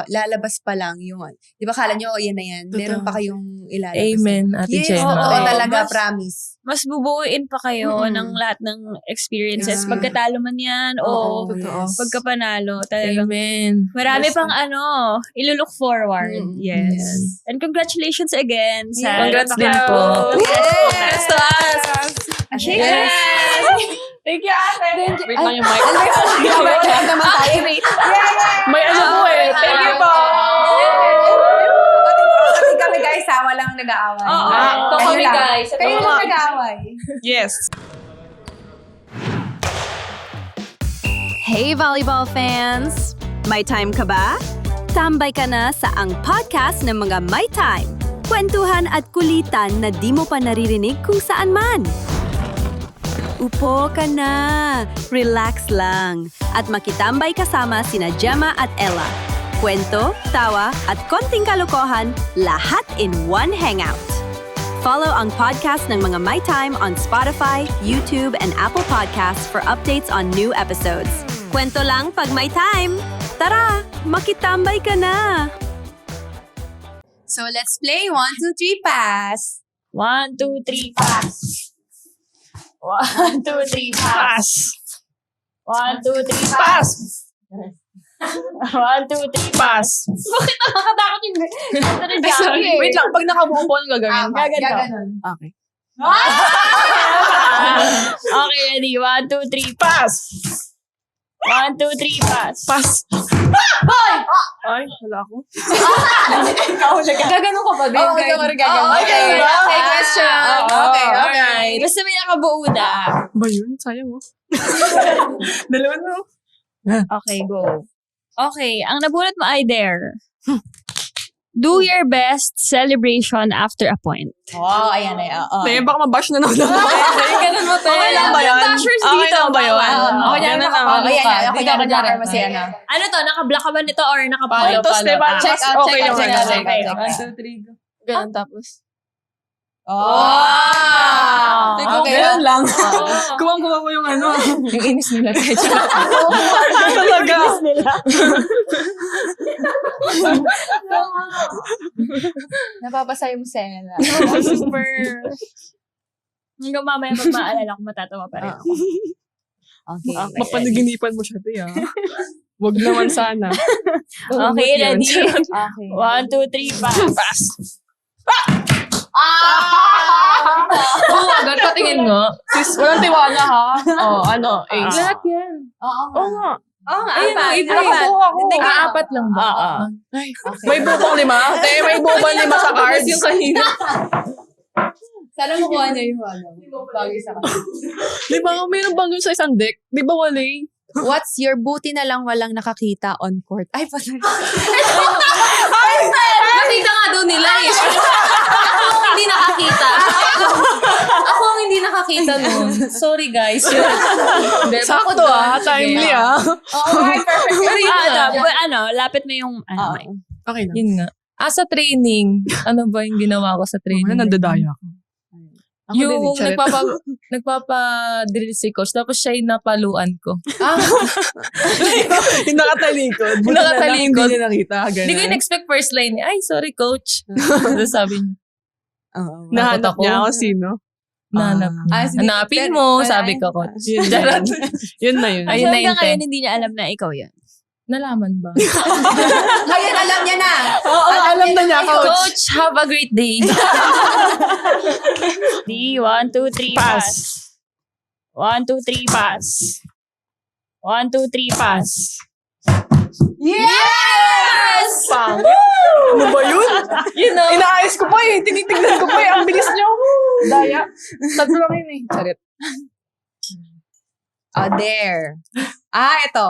Speaker 4: lalabas pa lang yung, di ba kala nyo, yan na yan. Meron pa kayong ilalabas.
Speaker 5: Amen, Ate
Speaker 4: Yes,
Speaker 5: Jenna.
Speaker 4: oo,
Speaker 1: Oo.
Speaker 4: talaga,
Speaker 1: Mas-
Speaker 4: promise.
Speaker 1: Mas bubuuin pa kayo ng lahat ng experiences.
Speaker 4: Yeah.
Speaker 1: Pagkatalo man yan o
Speaker 4: totoo.
Speaker 1: pagkapanalo. Talagang
Speaker 5: Amen.
Speaker 1: marami pang ilulook forward.
Speaker 4: Yes.
Speaker 1: And congratulations again sa
Speaker 5: Congrats din po.
Speaker 1: Yes!
Speaker 2: to us!
Speaker 1: Yes!
Speaker 2: Thank you, ate! Wait lang yung mic.
Speaker 4: Grabe naman tayo.
Speaker 2: May po eh. Thank you po!
Speaker 4: Kasi kami guys ha, walang nag-aaway.
Speaker 1: Oo.
Speaker 4: Ito
Speaker 5: kami, guys.
Speaker 4: Kayo lang nag-aaway.
Speaker 2: Yes.
Speaker 6: Hey volleyball fans! May time ka ba? Tambay ka na sa ang podcast ng mga May Time. Kwentuhan at kulitan na di mo pa naririnig kung saan man. Upo ka na, relax lang, at makitambay kasama sina Gemma at Ella. Kwento, tawa, at konting kalokohan, lahat in one hangout. Follow ang podcast ng mga My Time on Spotify, YouTube, and Apple Podcasts for updates on new episodes. Kwento lang pag may time. Tara, makitambay ka na!
Speaker 4: So, let's play 1, 2, 3, pass.
Speaker 1: 1, 2, 3, pass. 1, 2, 3, pass. 1, 2, 3, pass. 1, 2, 3, pass. Bakit nakakatakot yung ganda ni Jackie?
Speaker 2: Wait lang, pag nakabuo po, anong gagawin?
Speaker 1: Gaganto.
Speaker 2: Okay.
Speaker 1: Okay, ready? 1, 2, 3, pass. 1, 2, 3, pass.
Speaker 2: Pass. Ay, wala ako.
Speaker 5: Gaganon ka pa din.
Speaker 4: Oo, ikaw rin gagawin.
Speaker 1: Okay,
Speaker 4: Okay, question. Okay, okay.
Speaker 1: Basta may nakabuo na.
Speaker 2: Ba yun? Sayang mo. Dalawa na.
Speaker 1: Okay, go. Okay, ang nabunot mo ay there. Do your best celebration after a point.
Speaker 4: Oh, ayan na yan.
Speaker 2: Tayo, baka mabash na naman.
Speaker 5: Ganun mo, te.
Speaker 2: Okay lang ba yun?
Speaker 1: Bashers
Speaker 2: Okay
Speaker 1: dito,
Speaker 2: lang ba yun?
Speaker 1: bawal.
Speaker 2: Okay,
Speaker 4: Ayan,
Speaker 2: ganun lang.
Speaker 4: ako
Speaker 5: Di
Speaker 4: dyan,
Speaker 5: ka
Speaker 4: blocker
Speaker 5: kunyari.
Speaker 4: mo si ano.
Speaker 1: Ano to? Naka-block ka ba nito or naka-point?
Speaker 5: Follow,
Speaker 2: Tapos, diba,
Speaker 4: Check
Speaker 2: mas
Speaker 4: out,
Speaker 2: okay
Speaker 4: check out,
Speaker 2: yung
Speaker 4: check
Speaker 2: ano.
Speaker 4: out, check out, check out.
Speaker 5: 1, 2, 3, go.
Speaker 2: Ganun, tapos.
Speaker 4: Oh! Okay.
Speaker 2: Ganun lang. Kuwang-kuha ko yung ano.
Speaker 5: Yung inis nila.
Speaker 2: Talaga.
Speaker 4: Napapasaya mo sa Ella.
Speaker 1: Super. Hanggang mamaya pag maalala ko, matatawa pa rin ako.
Speaker 4: Okay.
Speaker 2: Mapanaginipan mo siya, Tia. Wag naman sana.
Speaker 1: Okay, ready?
Speaker 4: Okay.
Speaker 1: 1, 2, 3, pass.
Speaker 5: Oo, agad patingin mo.
Speaker 2: Sis, walang tiwala ha. Oh, ano, ace.
Speaker 5: Lahat yan.
Speaker 4: Oo
Speaker 2: Oo nga.
Speaker 4: Oo nga,
Speaker 5: Ayun,
Speaker 4: apat.
Speaker 5: iba.
Speaker 2: Nakakuha ko.
Speaker 4: Hindi ka-
Speaker 5: Apat lang ba?
Speaker 2: Ay, may bubong 5? Te, may bubong 5 sa cards.
Speaker 5: Yung kanina.
Speaker 4: Sana makuha niya yung ano. Bagay sa kanya.
Speaker 2: Di ba, mayroon bang yun sa isang deck? Di ba, wala eh?
Speaker 4: What's your buti na lang walang nakakita on court? Ay, patay.
Speaker 5: Nakita nga daw nila eh. Ako ang hindi nakakita. Ako ang hindi nakakita nun. Sorry guys. Hindi, bakod
Speaker 2: Sakto
Speaker 5: ba?
Speaker 2: timely
Speaker 5: Sige.
Speaker 4: Oo, perfect.
Speaker 5: Pero yun nga.
Speaker 1: Lapit mo yung,
Speaker 4: Oo.
Speaker 1: mic.
Speaker 2: Okay na.
Speaker 5: Yun nga. Sa training, ano ba yung ginawa ko sa training?
Speaker 2: Ano, nandadaya ko. Ako
Speaker 5: Yung
Speaker 2: din, charit.
Speaker 5: nagpapa-drill si coach, tapos siya yung napaluan ko.
Speaker 2: Yung nakatalikod. Buti na lang,
Speaker 5: Nakatalikod.
Speaker 2: Hindi niya nakita. Ganun.
Speaker 5: Hindi ko in-expect first line. Ay, sorry coach. Tapos sabi niya,
Speaker 4: Oo.
Speaker 2: Nahanap
Speaker 5: ako.
Speaker 2: niya ako sino.
Speaker 5: nanap.
Speaker 4: Sige.
Speaker 5: Hanapin mo,
Speaker 4: Pero-
Speaker 5: sabi ko coach.
Speaker 2: Yun na
Speaker 5: Charot.
Speaker 2: yun. Yun na yun.
Speaker 5: Ayun
Speaker 1: So
Speaker 5: na
Speaker 1: hanggang
Speaker 5: yung
Speaker 1: ngayon,
Speaker 5: 10.
Speaker 1: hindi niya alam na ikaw yan.
Speaker 5: Nalaman ba?
Speaker 4: Ngayon, alam niya na.
Speaker 2: Oo, alam na niya, coach.
Speaker 5: Coach, have a great day.
Speaker 1: 1, 2, 3, pass. 1, 2, 3, pass. 1, 2, 3, pass.
Speaker 4: Yes!
Speaker 2: Pang. Ano ba yun?
Speaker 5: You know,
Speaker 2: Inaayos ko pa eh. Tinitignan ko pa eh. Ang bilis niyo. Daya. Tatlo lang yun eh. Charit.
Speaker 4: Oh, there. Ito.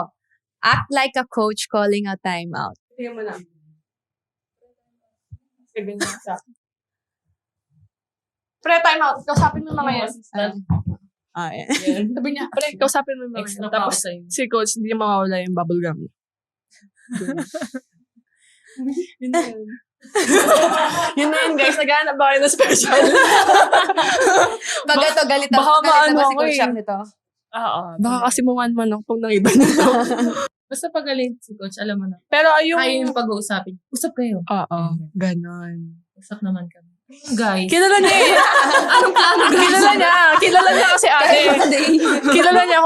Speaker 4: Act like a coach calling a timeout.
Speaker 2: Tingnan mo na. Sige na sa akin. Pre, time out. Kausapin mo yung mga yan.
Speaker 4: Yan.
Speaker 2: Sabi niya, pre, kausapin mo yung mga
Speaker 5: extra
Speaker 2: yan. Tapos,
Speaker 5: pa sa'yo.
Speaker 2: si coach, hindi niya mawawala yung bubble gum. Yun na yun. Yun na yun, guys. Naghahanap ba kayo ng special?
Speaker 4: Pag ito, galit
Speaker 2: baka
Speaker 4: galit na
Speaker 2: maano
Speaker 4: ba si
Speaker 2: ako
Speaker 4: Coach
Speaker 2: eh.
Speaker 4: Shaq nito?
Speaker 1: Oo.
Speaker 2: Baka kasi muman ako pag nangiba nito.
Speaker 5: basta pag galing si coach, alam mo na.
Speaker 2: Pero yung...
Speaker 5: Kaya yung pag-uusapin. Usap kayo.
Speaker 2: Oo, ganon.
Speaker 5: Usap naman kami. Guys.
Speaker 2: Kilala niya eh.
Speaker 5: Anong plano guys?
Speaker 2: Kilala niya kasi ate. Kilala niya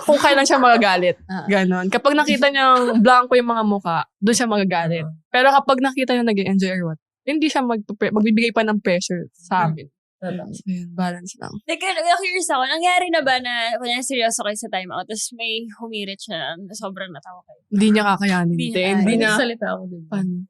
Speaker 2: kung kailan siya magagalit.
Speaker 4: Ah.
Speaker 2: Ganon. Kapag nakita niyang blanco yung mga mukha, doon siya magagalit. Pero kapag nakita niya nag-enjoy or what, hindi siya magbibigay pa ng pressure sa amin. So, yun, balance lang.
Speaker 1: Like, curious ako, nangyari na ba na, kunyari seryoso kayo sa timeout, tapos may humirit siya na sobrang natawa kayo?
Speaker 2: Hindi niya kakayanin.
Speaker 1: Hindi
Speaker 2: Te.
Speaker 1: niya
Speaker 2: Hindi
Speaker 5: Hindi
Speaker 2: niya.
Speaker 5: salita ako din.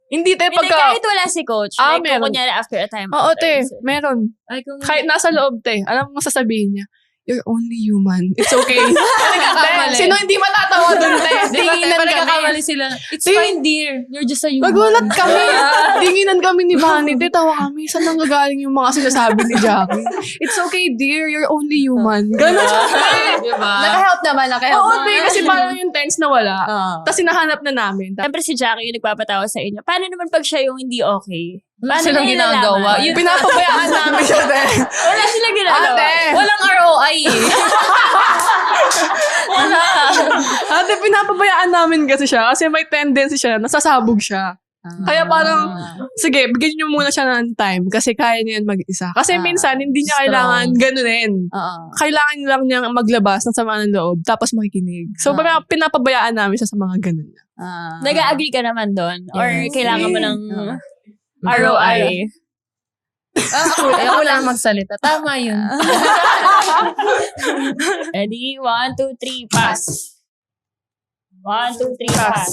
Speaker 2: Hindi, te.
Speaker 1: Hindi,
Speaker 2: Pagka...
Speaker 1: kahit wala si coach. Like,
Speaker 2: meron.
Speaker 1: kung kunyari after a timeout.
Speaker 2: Oo, te. Meron.
Speaker 5: Ay, kung...
Speaker 2: Kahit nasa loob, te. Alam mo sasabihin niya, you're only human. It's okay.
Speaker 5: Nagkakamali.
Speaker 2: Sino hindi matatawa dun, te? Tinginan kami.
Speaker 5: nagkakamali sila. It's fine, dear. You're just a human.
Speaker 2: Nagulat kami. Tinginan kami ni Vanny. Te, tawa kami. Saan nang gagaling yung mga sinasabi ni Jackie? It's okay, dear. You're only human. Ganon siya, te.
Speaker 5: Diba?
Speaker 4: Naka-help naman, naka-help
Speaker 2: Oo,
Speaker 4: naman.
Speaker 2: te. Kasi parang yung tense na wala.
Speaker 4: Oo.
Speaker 2: Tapos hinahanap na namin.
Speaker 1: Siyempre si Jackie yung nagpapatawa sa inyo. Paano naman pag siya yung hindi okay?
Speaker 5: Wala
Speaker 1: Paano
Speaker 5: silang
Speaker 1: niya
Speaker 5: ginagawa.
Speaker 1: nalalaman?
Speaker 5: Yun,
Speaker 2: Pinapabayaan namin siya, te.
Speaker 1: Wala silang ginagawa.
Speaker 2: Ate.
Speaker 5: walang ROI eh. Wala.
Speaker 2: Ate, pinapabayaan namin kasi siya kasi may tendency siya, nasasabog siya. Kaya parang, sige, bigyan niyo muna siya ng time kasi kaya niya yan mag-isa. Kasi minsan, hindi niya kailangan ganunin. Kailangan lang niya maglabas ng sama ng loob tapos makikinig. So, pinapabayaan namin siya sa mga ganun.
Speaker 1: Nag-agree ka naman doon? Or
Speaker 4: Yes.
Speaker 1: kailangan mo ng
Speaker 5: ROI.
Speaker 1: ROI?
Speaker 5: Ayoko lang magsalita. Tama yun.
Speaker 1: Ready? 1, 2, 3, pass. 1, 2, 3, pass.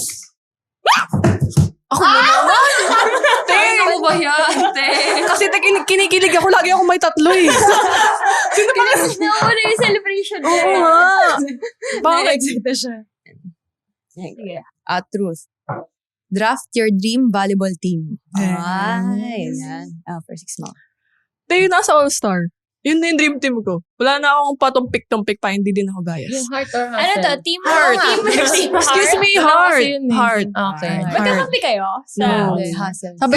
Speaker 2: Ako naman!
Speaker 5: Ano ba yan, te?
Speaker 2: Kasi kinikilig ako, lagi ako may tatlo eh.
Speaker 1: Nauna yung celebration ko.
Speaker 2: Oo nga. Bakit?
Speaker 1: Sige.
Speaker 4: Truth. Draft your dream volleyball team.
Speaker 2: Ay,
Speaker 4: Ayan. For 6 months.
Speaker 2: Tayo nasa All-Star. Yun na yung dream team ko. Wala na akong patumpik-tumpik pa, hindi din ako bias.
Speaker 5: Yung heart or hustle?
Speaker 1: Ano to? Team
Speaker 2: Heart.
Speaker 1: Team
Speaker 2: Excuse me,
Speaker 5: Ano
Speaker 2: heart.
Speaker 5: kasi yun eh?
Speaker 2: Heart.
Speaker 5: Okay.
Speaker 2: Heart.
Speaker 1: Magkakampi kayo? Sa...
Speaker 2: No.
Speaker 4: Hustle.
Speaker 2: Sabi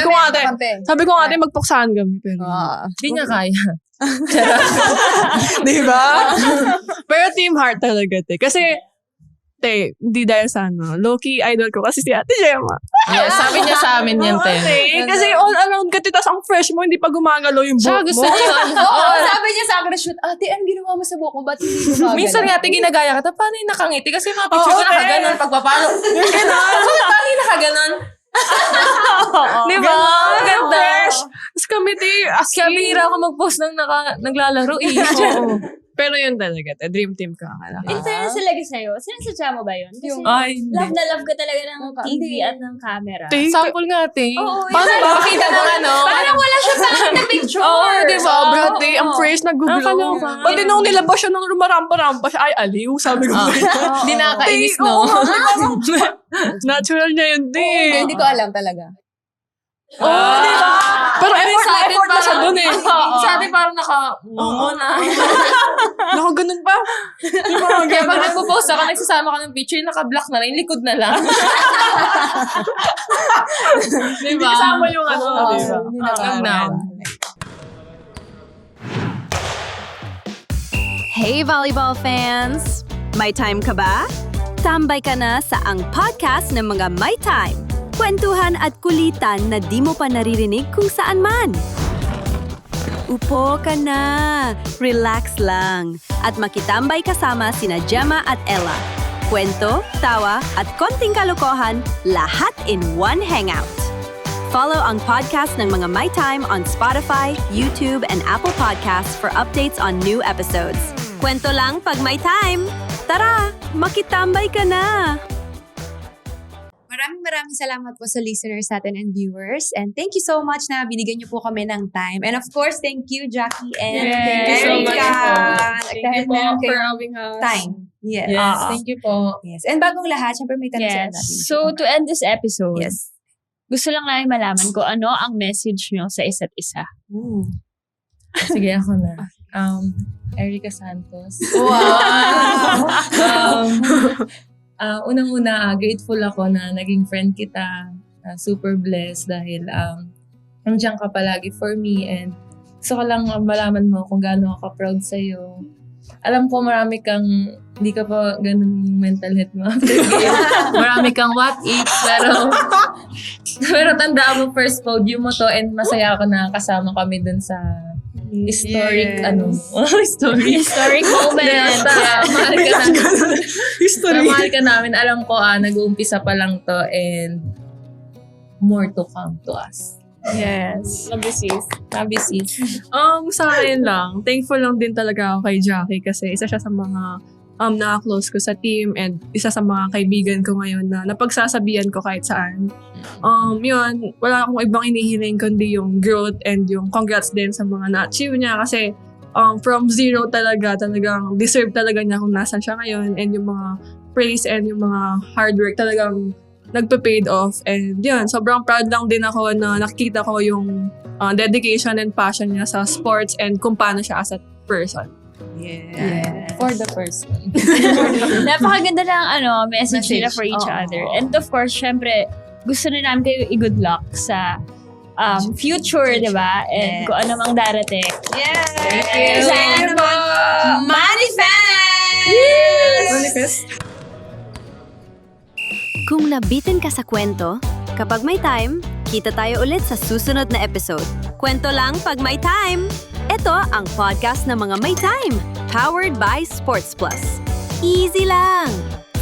Speaker 2: ko nga ate, magpuksahan kami. Pero,
Speaker 5: Di nga kaya.
Speaker 2: di ba? Pero team heart talaga, te. Kasi, hindi dahil sa low-key idol ko kasi si Ate Gemma.
Speaker 5: Yes, sabi niya sa amin yan, te.
Speaker 2: Kasi all around ka, tas ang fresh mo, hindi pa gumagalaw yung
Speaker 5: Siya,
Speaker 2: buhok
Speaker 5: gusto
Speaker 2: mo.
Speaker 5: niya yun.
Speaker 4: Oo, sabi niya sa akin na shoot, ate, anong ginawa mo sa buhok mo? Ba't hindi gumagalaw?
Speaker 5: Minsan nga, te, ginagaya ka. Paano yung nakangiti? Kasi mga picture
Speaker 2: Oo,
Speaker 5: ko
Speaker 2: te.
Speaker 5: nakaganon. Pagpapalo. Ganon. Paano yung nakaganon? Di ba? Ganda.
Speaker 2: Fresh. Tapos kami,
Speaker 5: Kabira ako mag-post ng naglalaro eh.
Speaker 2: Oo. Pero yun talaga, dream team ka.
Speaker 1: In fairness talaga sa'yo, sinasadya mo ba yun? Kasi
Speaker 5: Ay,
Speaker 1: love na love ka talaga ng TV at ng camera.
Speaker 5: sample nga, te.
Speaker 1: Oo,
Speaker 5: Paano
Speaker 1: yun.
Speaker 5: ba? Pakita mo ano?
Speaker 1: Parang wala siya sa akin na picture.
Speaker 5: Oo, di ba?
Speaker 2: Sobra, te. Ang fresh na Google.
Speaker 5: Nakaloka.
Speaker 2: Pati nung nilabas siya nung rumarampa-rampa siya, ay, aliw, sabi ko.
Speaker 5: Di nakakainis,
Speaker 2: Te,
Speaker 5: no?
Speaker 2: oo, natural niya yun, te.
Speaker 4: Hindi ko alam talaga.
Speaker 2: Oo, di ba? Pero effort na siya dun eh.
Speaker 5: Sa atin parang naka-ungo na.
Speaker 2: Naku, ganun pa. Di ba?
Speaker 5: Kaya pag nagpo-post ako, nagsasama ka ng picture, naka-block na lang, yung likod na lang. Di ba?
Speaker 2: Kasama yung ano,
Speaker 5: Oo.
Speaker 2: di ba?
Speaker 5: Hanggang now.
Speaker 6: Hey volleyball fans! May time ka ba? Tambay ka na sa ang podcast ng mga May Time. Kwentuhan at kulitan na di mo pa naririnig kung saan man. Upo ka na, relax lang, at makitambay kasama sina Gemma at Ella. Kwento, tawa, at konting kalokohan, lahat in one hangout. Follow ang podcast ng mga My Time on Spotify, YouTube, and Apple Podcasts for updates on new episodes. Kwento lang pag may time. Tara, makitambay ka na!
Speaker 4: Maraming salamat po sa listeners natin and viewers. And thank you so much na binigyan niyo po kami ng time. And of course, thank you, Jackie and
Speaker 5: Thank you so much
Speaker 4: Erica.
Speaker 5: po.
Speaker 2: Thank you po for having us.
Speaker 4: Time. Yes.
Speaker 5: Yes, thank you po.
Speaker 4: Yes. And bagong lahat, syempre may tanong sila
Speaker 1: Yes.
Speaker 4: natin.
Speaker 1: So, to end this episode,
Speaker 4: Yes.
Speaker 1: gusto lang namin malaman kung ano ang message nyo sa isa't isa.
Speaker 5: Sige, ako na. Erica Santos.
Speaker 4: Wow!
Speaker 5: Unang-una, grateful ako na naging friend kita. Super blessed dahil nandiyan ka palagi for me and gusto ko lang malaman mo kung gaano ako proud sa'yo. Alam ko marami kang, hindi ka pa ganun yung mental health mo after game. Marami kang what ifs, pero tandaan mo first podium mo to and masaya ako na kasama kami dun sa historic,
Speaker 1: Historic moment.
Speaker 5: Mahal ka namin.
Speaker 2: History.
Speaker 5: Mahal ka namin. Alam ko, nag-uumpisa pa lang to and more to come to us.
Speaker 1: Yes.
Speaker 5: Love you, sis. Love you, sis.
Speaker 2: Sa akin lang, thankful lang din talaga ako kay Jackie kasi isa siya sa mga naka-close ko sa team and isa sa mga kaibigan ko ngayon na napagsasabihan ko kahit saan. Yun, wala akong ibang inihiling kundi yung growth and yung congrats din sa mga na-achieve niya kasi from zero talagang deserve talaga niya kung nasan siya ngayon and yung mga praise and yung mga hard work talagang nagpa-paid off and yun, sobrang proud lang din ako na nakikita ko yung dedication and passion niya sa sports and kung paano siya as a person.
Speaker 4: Yeah.
Speaker 5: For the first one.
Speaker 1: Napakaganda ng message nila for each
Speaker 4: Oo.
Speaker 1: other. And of course, syempre, gusto rin namin kayo i-good luck sa future, di ba? And
Speaker 4: Yes.
Speaker 1: kung ano mang darating.
Speaker 4: Yes!
Speaker 1: Thank you.
Speaker 4: Sana naman, manifest!
Speaker 2: Manifest?
Speaker 6: nabitin ka sa kwento? Kapag may time, kita tayo ulit sa susunod na episode. Kwento lang pag may time! Ito ang podcast ng mga may time, powered by Sports Plus. Easy lang!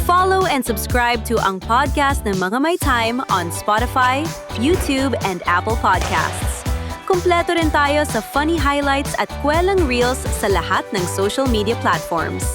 Speaker 6: Follow and subscribe to ang podcast ng mga may time on Spotify, YouTube, and Apple Podcasts. Kumpleto rin tayo sa funny highlights at kwelang reels sa lahat ng social media platforms.